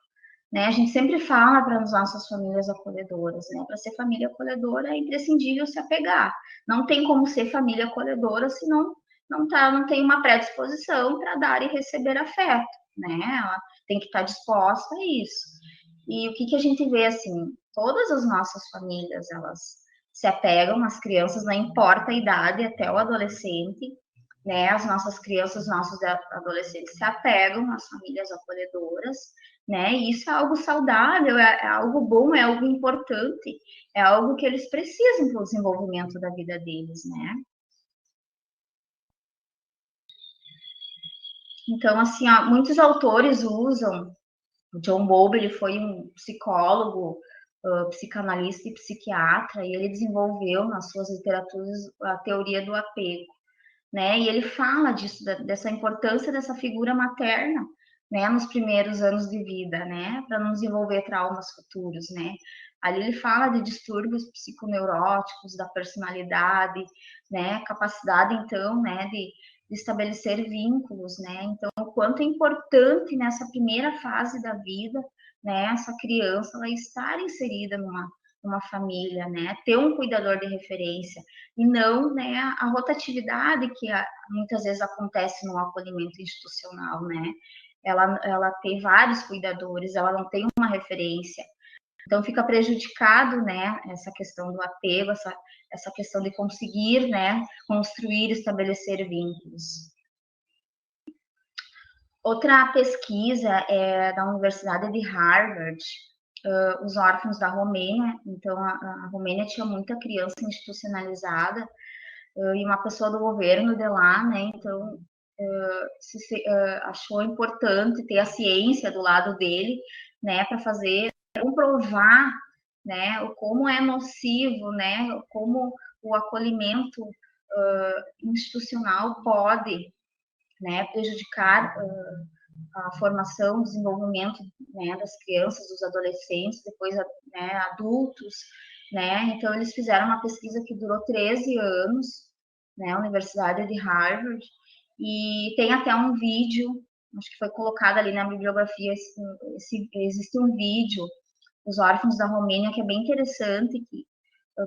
Né? A gente sempre fala para as nossas famílias acolhedoras, né? Para ser família acolhedora é imprescindível se apegar. Não tem como ser família acolhedora se não tem uma predisposição para dar e receber afeto, né? Ela tem que estar disposta a isso. E o que a gente vê, assim, todas as nossas famílias, elas se apegam às crianças, não importa a idade, até o adolescente, né? As nossas crianças, nossos adolescentes se apegam às famílias acolhedoras, né? E isso é algo saudável, é algo bom, é algo importante, é algo que eles precisam para o desenvolvimento da vida deles, né? Então, assim, ó, muitos autores usam. O John Bowlby, ele foi um psicólogo, psicanalista e psiquiatra, e ele desenvolveu nas suas literaturas a teoria do apego, né? E ele fala disso, dessa importância dessa figura materna, né, nos primeiros anos de vida, né, para não desenvolver traumas futuros, né? Ali ele fala de distúrbios psiconeuróticos, da personalidade, né, capacidade, então, né, de estabelecer vínculos, né? Então, o quanto é importante nessa primeira fase da vida, né, essa criança ela estar inserida numa família, né, ter um cuidador de referência, e não, né, a rotatividade que muitas vezes acontece no acolhimento institucional, né? Ela tem vários cuidadores, ela não tem uma referência. Então fica prejudicado, né, essa questão do apego, essa questão de conseguir, né, construir, estabelecer vínculos. Outra pesquisa é da Universidade de Harvard, os órfãos da Romênia. Então, a Romênia tinha muita criança institucionalizada, e uma pessoa do governo de lá, né, então, achou importante ter a ciência do lado dele, né, para comprovar, né, como é nocivo, né, como o acolhimento institucional pode, né, prejudicar a formação, o desenvolvimento, né, das crianças, dos adolescentes, depois, né, adultos, né? Então eles fizeram uma pesquisa que durou 13 anos, né, a Universidade de Harvard, e tem até um vídeo, acho que foi colocado ali na bibliografia, existe um vídeo, Os Órfãos da Romênia, que é bem interessante, que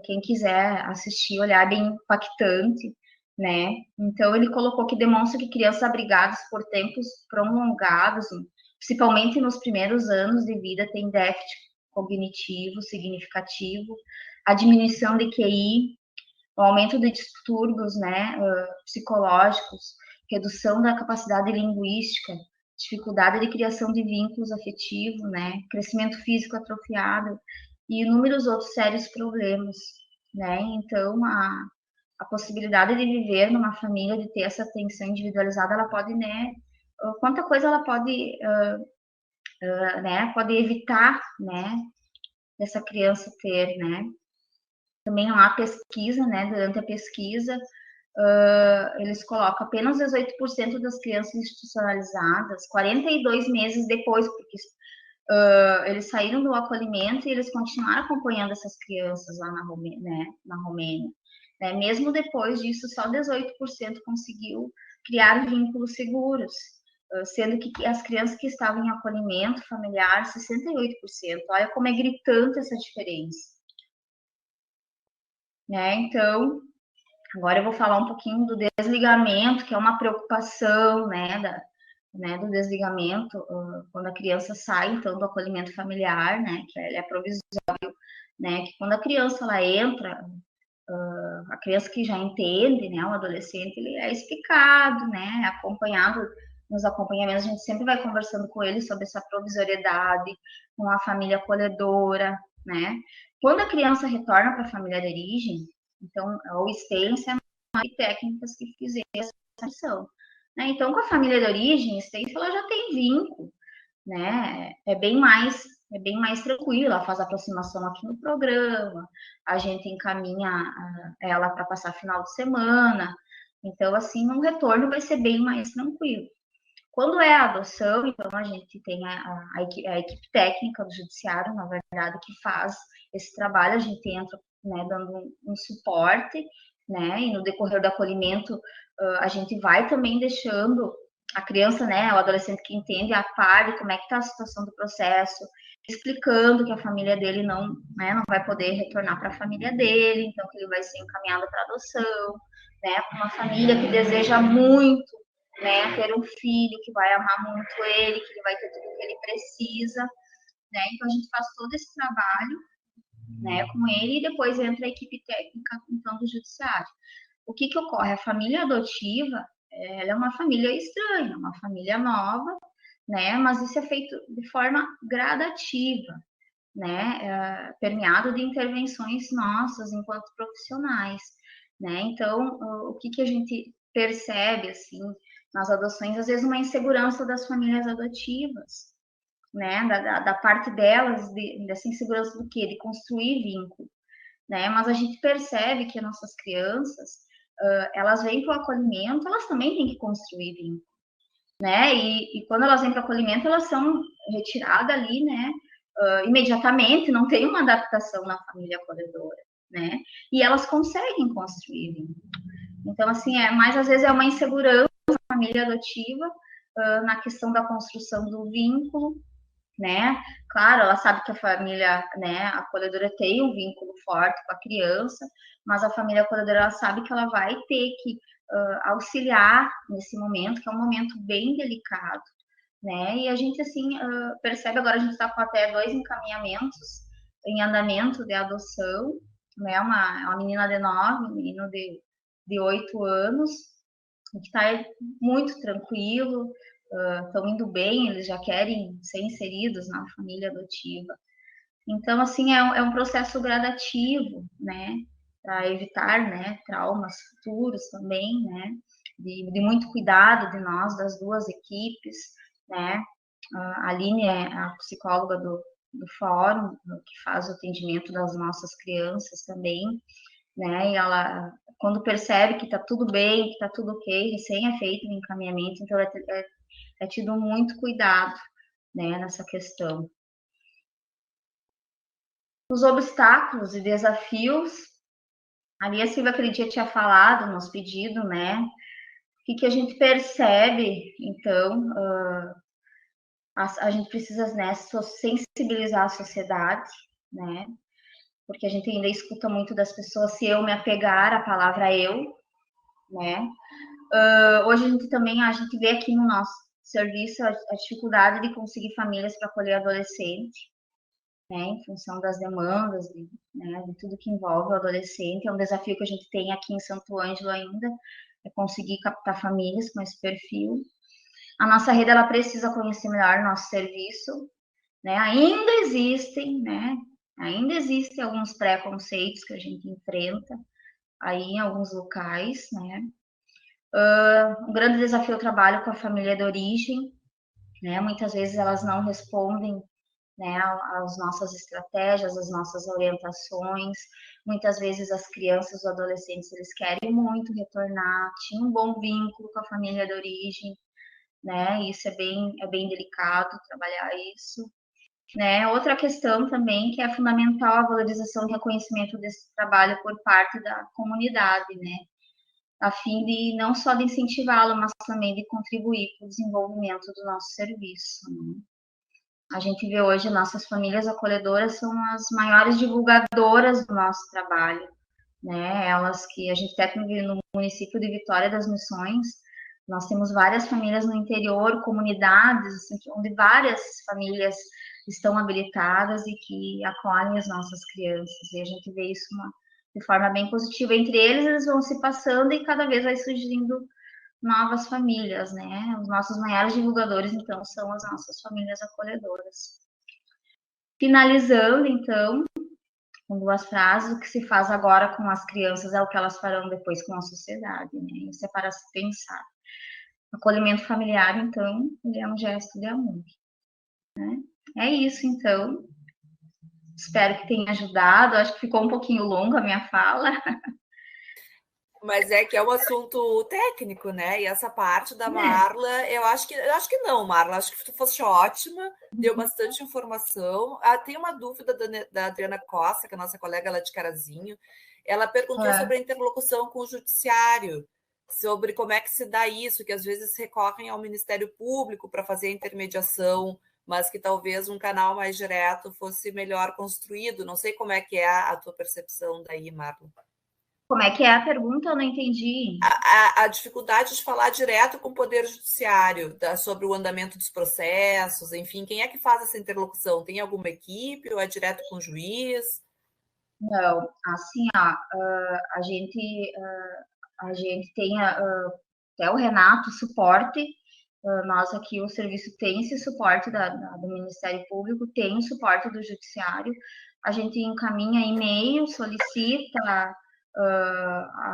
quem quiser assistir, olhar, é bem impactante, né? Então, ele colocou que demonstra que crianças abrigadas por tempos prolongados, principalmente nos primeiros anos de vida, têm déficit cognitivo significativo, a diminuição de QI, o aumento de distúrbios, né, psicológicos, redução da capacidade linguística, dificuldade de criação de vínculos afetivos, né, crescimento físico atrofiado e inúmeros outros sérios problemas, né? Então, a possibilidade de viver numa família, de ter essa atenção individualizada, ela pode, né, quanta coisa ela pode, né, pode evitar, né, dessa criança ter, né? Também há pesquisa, né, durante a pesquisa, eles colocam apenas 18% das crianças institucionalizadas, 42 meses depois, porque eles saíram do acolhimento e eles continuaram acompanhando essas crianças lá na Romênia, né? Mesmo depois disso, só 18% conseguiu criar vínculos seguros, sendo que as crianças que estavam em acolhimento familiar, 68%. Olha como é gritante essa diferença. Né? Então, agora eu vou falar um pouquinho do desligamento, que é uma preocupação, né, do desligamento, quando a criança sai, então, do acolhimento familiar, né, que ele é provisório, né, que quando a criança, ela entra, a criança que já entende, né, o adolescente, ele é explicado, né, acompanhado, nos acompanhamentos, a gente sempre vai conversando com ele sobre essa provisoriedade, com a família acolhedora, né. Quando a criança retorna para a família de origem, então, o Stance é técnicas que fizeram essa missão. Né? Então, com a família de origem, Stance, ela já tem vínculo, né? É bem mais tranquilo, ela faz aproximação aqui no programa, a gente encaminha ela para passar final de semana, então, assim, um retorno vai ser bem mais tranquilo. Quando é a adoção, então, a gente tem a equipe técnica do judiciário, na verdade, que faz esse trabalho, a gente entra, né, dando um suporte, né, e no decorrer do acolhimento, a gente vai também deixando a criança, né, o adolescente que entende a par de como é que está a situação do processo, explicando que a família dele não, né, não vai poder retornar para a família dele, então que ele vai ser encaminhado para adoção, né, para uma família que deseja muito, né, ter um filho que vai amar muito ele, que ele vai ter tudo que ele precisa, né, então a gente faz todo esse trabalho, né, com ele, e depois entra a equipe técnica, então, do judiciário. O que ocorre? A família adotiva, ela é uma família estranha, uma família nova, né, mas isso é feito de forma gradativa, né, permeado de intervenções nossas enquanto profissionais, né, então, o que a gente percebe, assim, nas adoções, às vezes uma insegurança das famílias adotivas, né, da parte delas, dessa insegurança do quê? De construir vínculo, né, mas a gente percebe que as nossas crianças, elas vêm para o acolhimento, elas também têm que construir vínculo, né, e quando elas vêm para o acolhimento, elas são retiradas ali, né, imediatamente, não tem uma adaptação na família acolhedora, né, e elas conseguem construir vínculo. Então, assim, mas às vezes é uma insegurança da família adotiva na questão da construção do vínculo, né? Claro, ela sabe que a família, né, acolhedora tem um vínculo forte com a criança, mas a família acolhedora ela sabe que ela vai ter que auxiliar nesse momento, que é um momento bem delicado, né? E a gente, assim, percebe agora, a gente está com até 2 encaminhamentos em andamento de adoção, né? Uma menina de 9, um menino de 8 anos, que está muito tranquilo, estão indo bem, eles já querem ser inseridos na família adotiva. Então, assim, é um processo gradativo, né, para evitar, né, traumas futuros também, né, de muito cuidado de nós, das duas equipes, né. A Aline é a psicóloga do fórum, que faz o atendimento das nossas crianças também, né, e ela, quando percebe que está tudo bem, que está tudo ok, recém é feito o encaminhamento, então é tido muito cuidado, né, nessa questão. Os obstáculos e desafios, ali a Silvia aquele dia tinha falado nos pedidos, né, o que a gente percebe, então, a gente precisa, né, sensibilizar a sociedade, né, porque a gente ainda escuta muito das pessoas, se eu me apegar à palavra eu, né, hoje a gente vê aqui no nosso serviço a dificuldade de conseguir famílias para acolher adolescente, né, em função das demandas, né, de tudo que envolve o adolescente. É um desafio que a gente tem aqui em Santo Ângelo ainda, é conseguir captar famílias com esse perfil. A nossa rede, ela precisa conhecer melhor o nosso serviço, né, ainda existem alguns preconceitos que a gente enfrenta aí em alguns locais, né. Um grande desafio é o trabalho com a família de origem, né, muitas vezes elas não respondem, né, às nossas estratégias, às nossas orientações. Muitas vezes as crianças, os adolescentes, eles querem muito retornar, tinham um bom vínculo com a família de origem, né, isso é bem delicado trabalhar isso. Né, outra questão também que é fundamental a valorização e reconhecimento desse trabalho por parte da comunidade, né, a fim de não só de incentivá-lo, mas também de contribuir para o desenvolvimento do nosso serviço, né. A gente vê hoje nossas famílias acolhedoras são as maiores divulgadoras do nosso trabalho, né? Elas que a gente até no município de Vitória das Missões, nós temos várias famílias no interior, comunidades, assim, onde várias famílias estão habilitadas e que acolhem as nossas crianças. E a gente vê isso de forma bem positiva. Entre eles vão se passando e cada vez vai surgindo novas famílias, né? Os nossos maiores divulgadores, então, são as nossas famílias acolhedoras. Finalizando, então, com 2 frases, o que se faz agora com as crianças é o que elas farão depois com a sociedade, né? Isso é para se pensar. O acolhimento familiar, então, ele é um gesto de amor, né? É isso, então. Espero que tenha ajudado. Acho que ficou um pouquinho longa a minha fala. Mas é que é um assunto técnico, né? E essa parte da Marla, eu acho que não, Marla. Acho que tu foste ótima, deu bastante informação. Tem uma dúvida da Adriana Costa, que é a nossa colega lá de Carazinho. Ela perguntou sobre a interlocução com o judiciário. sobre como é que se dá isso, que às vezes recorrem ao Ministério Público para fazer a intermediação, mas que talvez um canal mais direto fosse melhor construído. Não sei como é que é a tua percepção daí, Marlon. Como é que é a pergunta? Eu não entendi. A dificuldade de falar direto com o Poder Judiciário sobre o andamento dos processos, enfim, quem é que faz essa interlocução? Tem alguma equipe ou é direto com o juiz? Não, assim, a gente tem até o Renato suporte. Nós aqui, o serviço tem esse suporte do Ministério Público, tem o suporte do Judiciário. A gente encaminha e-mail, solicita,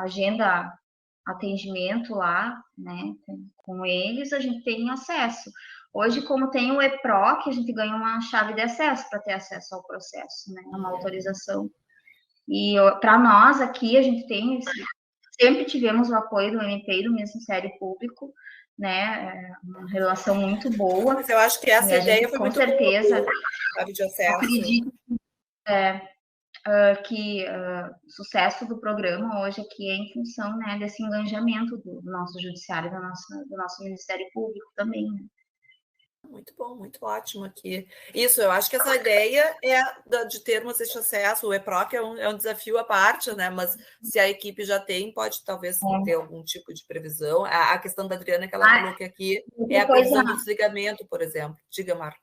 agenda atendimento lá, né, com eles, a gente tem acesso. Hoje, como tem o EPROC, a gente ganha uma chave de acesso para ter acesso ao processo, né, uma autorização. E para nós aqui, a gente tem, sempre tivemos o apoio do MP e do Ministério Público, né, uma relação muito boa. Mas eu acho que essa ideia foi muito boa. Com certeza, chave de acesso. Acredito que o sucesso do programa hoje aqui é em função, né, desse engajamento do nosso judiciário, do nosso Ministério Público também, né? Muito bom, muito ótimo aqui. Isso, eu acho que essa ideia é de termos esse acesso. O EPROC é um desafio à parte, né? Mas se a equipe já tem, pode talvez ter algum tipo de previsão. A questão da Adriana que ela falou que aqui é a previsão do desligamento, por exemplo. Diga, Marco.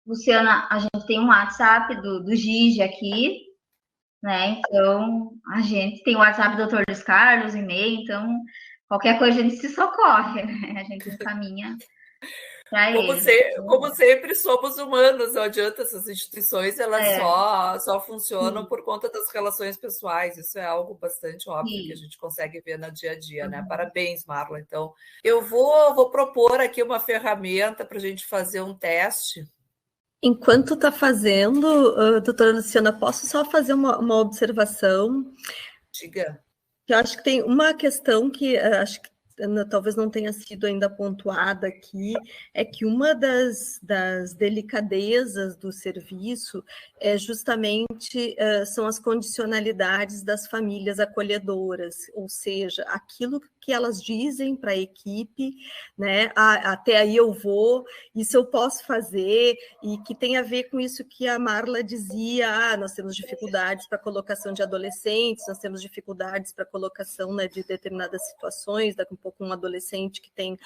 Luciana, a gente tem um WhatsApp do Gigi aqui, né? Então, a gente tem o WhatsApp do Dr. Luiz Carlos, e-mail, então, qualquer coisa a gente se socorre, né? A gente encaminha para ele. Como sempre, somos humanos, não adianta, essas instituições, elas só funcionam por conta das relações pessoais, isso é algo bastante óbvio que a gente consegue ver no dia a dia, né? Parabéns, Marlon. Então, eu vou propor aqui uma ferramenta para a gente fazer um teste. Enquanto está fazendo, doutora Luciana, posso só fazer uma observação? Diga. Eu acho que tem uma questão que acho que talvez não tenha sido ainda pontuada aqui, é que uma das delicadezas do serviço é justamente são as condicionalidades das famílias acolhedoras, ou seja, aquilo que elas dizem para a equipe, né? Até aí eu vou, isso eu posso fazer, e que tem a ver com isso que a Marla dizia, nós temos dificuldades para a colocação de adolescentes, nós temos dificuldades para a colocação, né, de determinadas situações, daqui um pouco um adolescente que tem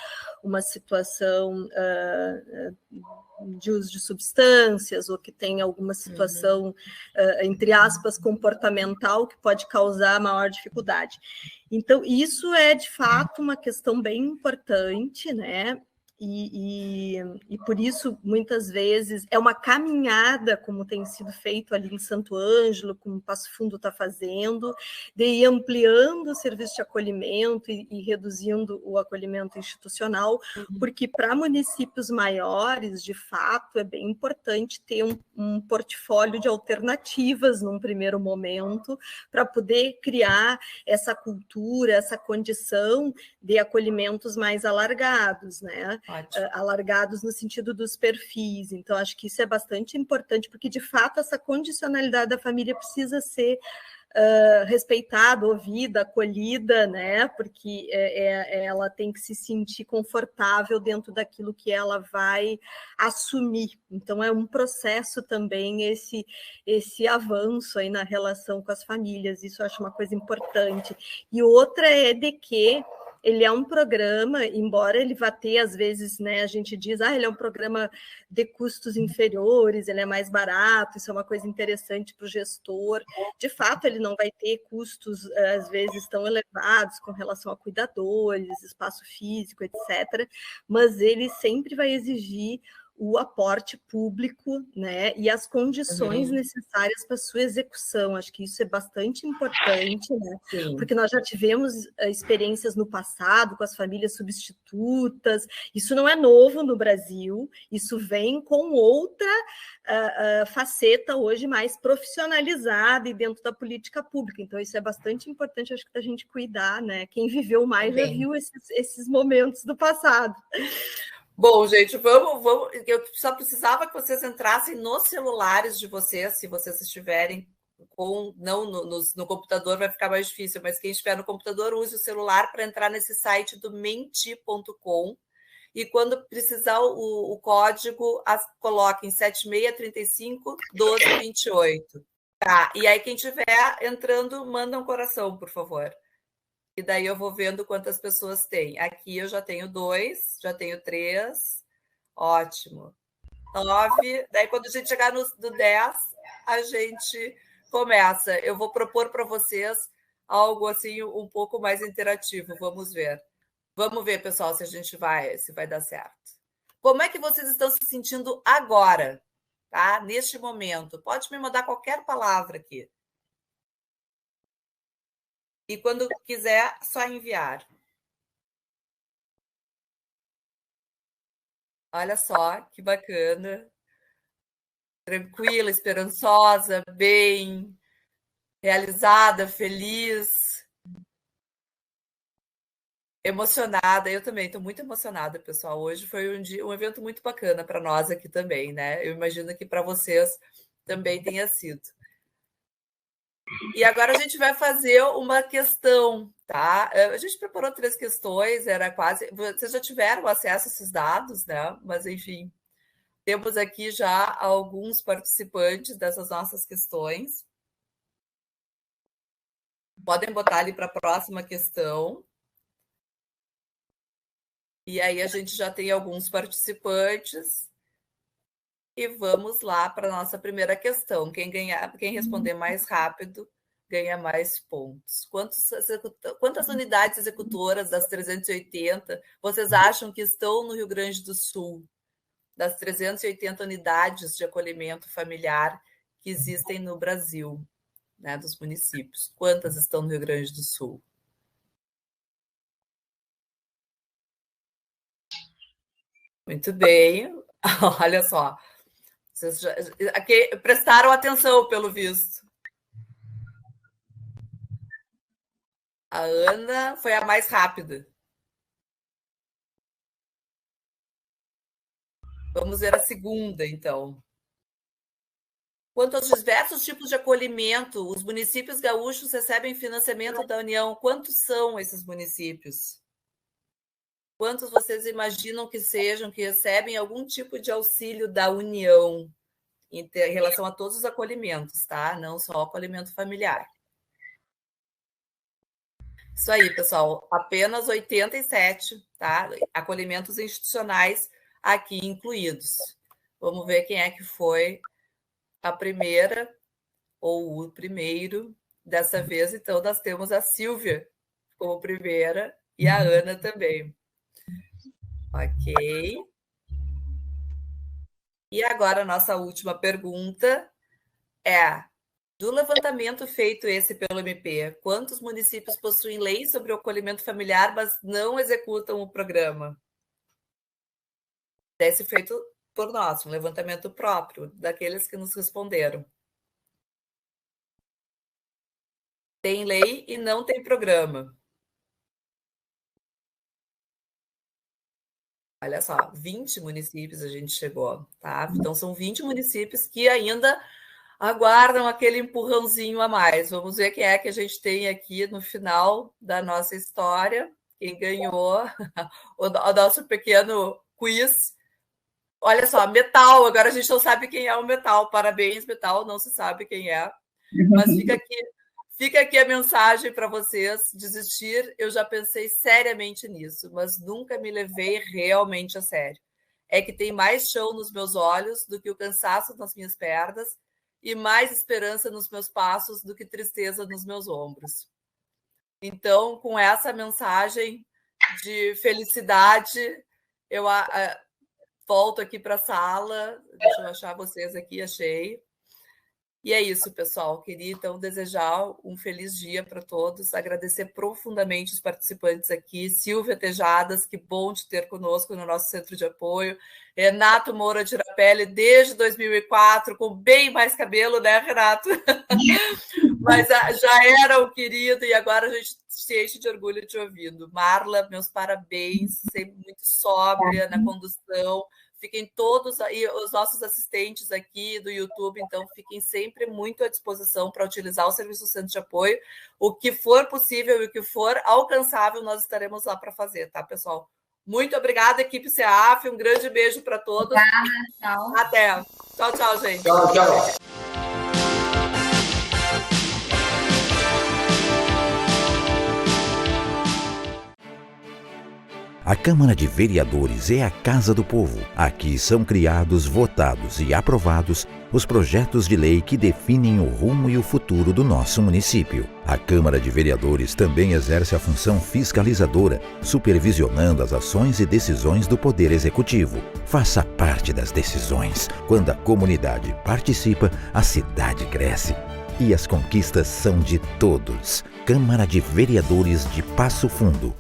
uma situação de uso de substâncias, ou que tem alguma situação, entre aspas, comportamental, que pode causar maior dificuldade. Então, isso é, de fato, uma questão bem importante, né? E por isso, muitas vezes, é uma caminhada, como tem sido feito ali em Santo Ângelo, como o Passo Fundo está fazendo, de ir ampliando o serviço de acolhimento e reduzindo o acolhimento institucional, porque para municípios maiores, de fato, é bem importante ter um portfólio de alternativas num primeiro momento, para poder criar essa cultura, essa condição de acolhimentos mais alargados, né? Alargados no sentido dos perfis. Então, acho que isso é bastante importante, porque, de fato, essa condicionalidade da família precisa ser respeitada, ouvida, acolhida, né? Porque ela tem que se sentir confortável dentro daquilo que ela vai assumir. Então, é um processo também esse avanço aí na relação com as famílias. Isso eu acho uma coisa importante. E outra é de que ele é um programa, embora ele vá ter, às vezes, né, a gente diz, ele é um programa de custos inferiores, ele é mais barato, isso é uma coisa interessante para o gestor. De fato, ele não vai ter custos, às vezes, tão elevados com relação a cuidadores, espaço físico, etc., mas ele sempre vai exigir o aporte público, né, e as condições necessárias para sua execução. Acho que isso é bastante importante, né? Porque nós já tivemos experiências no passado com as famílias substitutas. Isso não é novo no Brasil, isso vem com outra faceta hoje mais profissionalizada e dentro da política pública. Então, isso é bastante importante, acho que da gente cuidar, né? Quem viveu mais já viu esses momentos do passado. Bom, gente, vamos. Eu só precisava que vocês entrassem nos celulares de vocês, se vocês estiverem não no computador vai ficar mais difícil, mas quem estiver no computador, use o celular para entrar nesse site do menti.com e quando precisar o código, coloque em 7635-1228. Tá, e aí quem estiver entrando, manda um coração, por favor. E daí eu vou vendo quantas pessoas tem. Aqui eu já tenho 2, já tenho 3. Ótimo. 9. Daí quando a gente chegar no 10, a gente começa. Eu vou propor para vocês algo assim um pouco mais interativo. Vamos ver. Vamos ver, pessoal, se vai dar certo. Como é que vocês estão se sentindo agora, tá? Neste momento. Pode me mandar qualquer palavra aqui. E quando quiser, só enviar. Olha só, que bacana. Tranquila, esperançosa, bem, realizada, feliz, emocionada. Eu também estou muito emocionada, pessoal. Hoje foi um evento muito bacana para nós aqui também, né? Eu imagino que para vocês também tenha sido. E agora a gente vai fazer uma questão, tá? A gente preparou 3 questões, era quase... Vocês já tiveram acesso a esses dados, né? Mas, enfim, temos aqui já alguns participantes dessas nossas questões. Podem botar ali para a próxima questão. E aí a gente já tem alguns participantes. E vamos lá para a nossa primeira questão. Quem responder mais rápido ganha mais pontos. Quantas unidades executoras das 380 vocês acham que estão no Rio Grande do Sul? Das 380 unidades de acolhimento familiar que existem no Brasil, né, dos municípios. Quantas estão no Rio Grande do Sul? Muito bem. Olha só. Vocês aqui prestaram atenção, pelo visto. A Ana foi a mais rápida. Vamos ver a segunda, então. Quanto aos diversos tipos de acolhimento, os municípios gaúchos recebem financiamento da União. Quantos são esses municípios? Quantos vocês imaginam que sejam que recebem algum tipo de auxílio da União em relação a todos os acolhimentos, tá? Não só o acolhimento familiar. Isso aí, pessoal. Apenas 87, tá? Acolhimentos institucionais aqui incluídos. Vamos ver quem é que foi a primeira ou o primeiro dessa vez. Então, nós temos a Silvia como primeira e a Ana também. Ok. E agora a nossa última pergunta é: do levantamento feito esse pelo MP, quantos municípios possuem lei sobre o acolhimento familiar, mas não executam o programa? Desse feito por nós, um levantamento próprio daqueles que nos responderam. Tem lei e não tem programa. Olha só, 20 municípios a gente chegou, tá? Então, são 20 municípios que ainda aguardam aquele empurrãozinho a mais. Vamos ver quem é que a gente tem aqui no final da nossa história, quem ganhou o nosso pequeno quiz. Olha só, Metal, agora a gente não sabe quem é o Metal. Parabéns, Metal, não se sabe quem é. Mas fica aqui a mensagem para vocês. Desistir, eu já pensei seriamente nisso, mas nunca me levei realmente a sério. É que tem mais chão nos meus olhos do que o cansaço nas minhas pernas e mais esperança nos meus passos do que tristeza nos meus ombros. Então, com essa mensagem de felicidade, eu volto aqui para a sala. Deixa eu achar vocês aqui, achei. E é isso, pessoal. Queria, então, desejar um feliz dia para todos, agradecer profundamente os participantes aqui. Silvia Tejadas, que bom te ter conosco no nosso centro de apoio. Renato Moura Tirapelli, desde 2004, com bem mais cabelo, né, Renato? Mas já era um querido e agora a gente se enche de orgulho te ouvindo. Marla, meus parabéns, sempre muito sóbria na condução, Fiquem todos aí, os nossos assistentes aqui do YouTube, então fiquem sempre muito à disposição para utilizar o Serviço Centro de Apoio. O que for possível e o que for alcançável, nós estaremos lá para fazer, tá, pessoal? Muito obrigada, equipe CEAF. Um grande beijo para todos. Obrigada, tchau. Até. Tchau, tchau, gente. Tchau, tchau. A Câmara de Vereadores é a Casa do Povo. Aqui são criados, votados e aprovados os projetos de lei que definem o rumo e o futuro do nosso município. A Câmara de Vereadores também exerce a função fiscalizadora, supervisionando as ações e decisões do Poder Executivo. Faça parte das decisões. Quando a comunidade participa, a cidade cresce. E as conquistas são de todos. Câmara de Vereadores de Passo Fundo.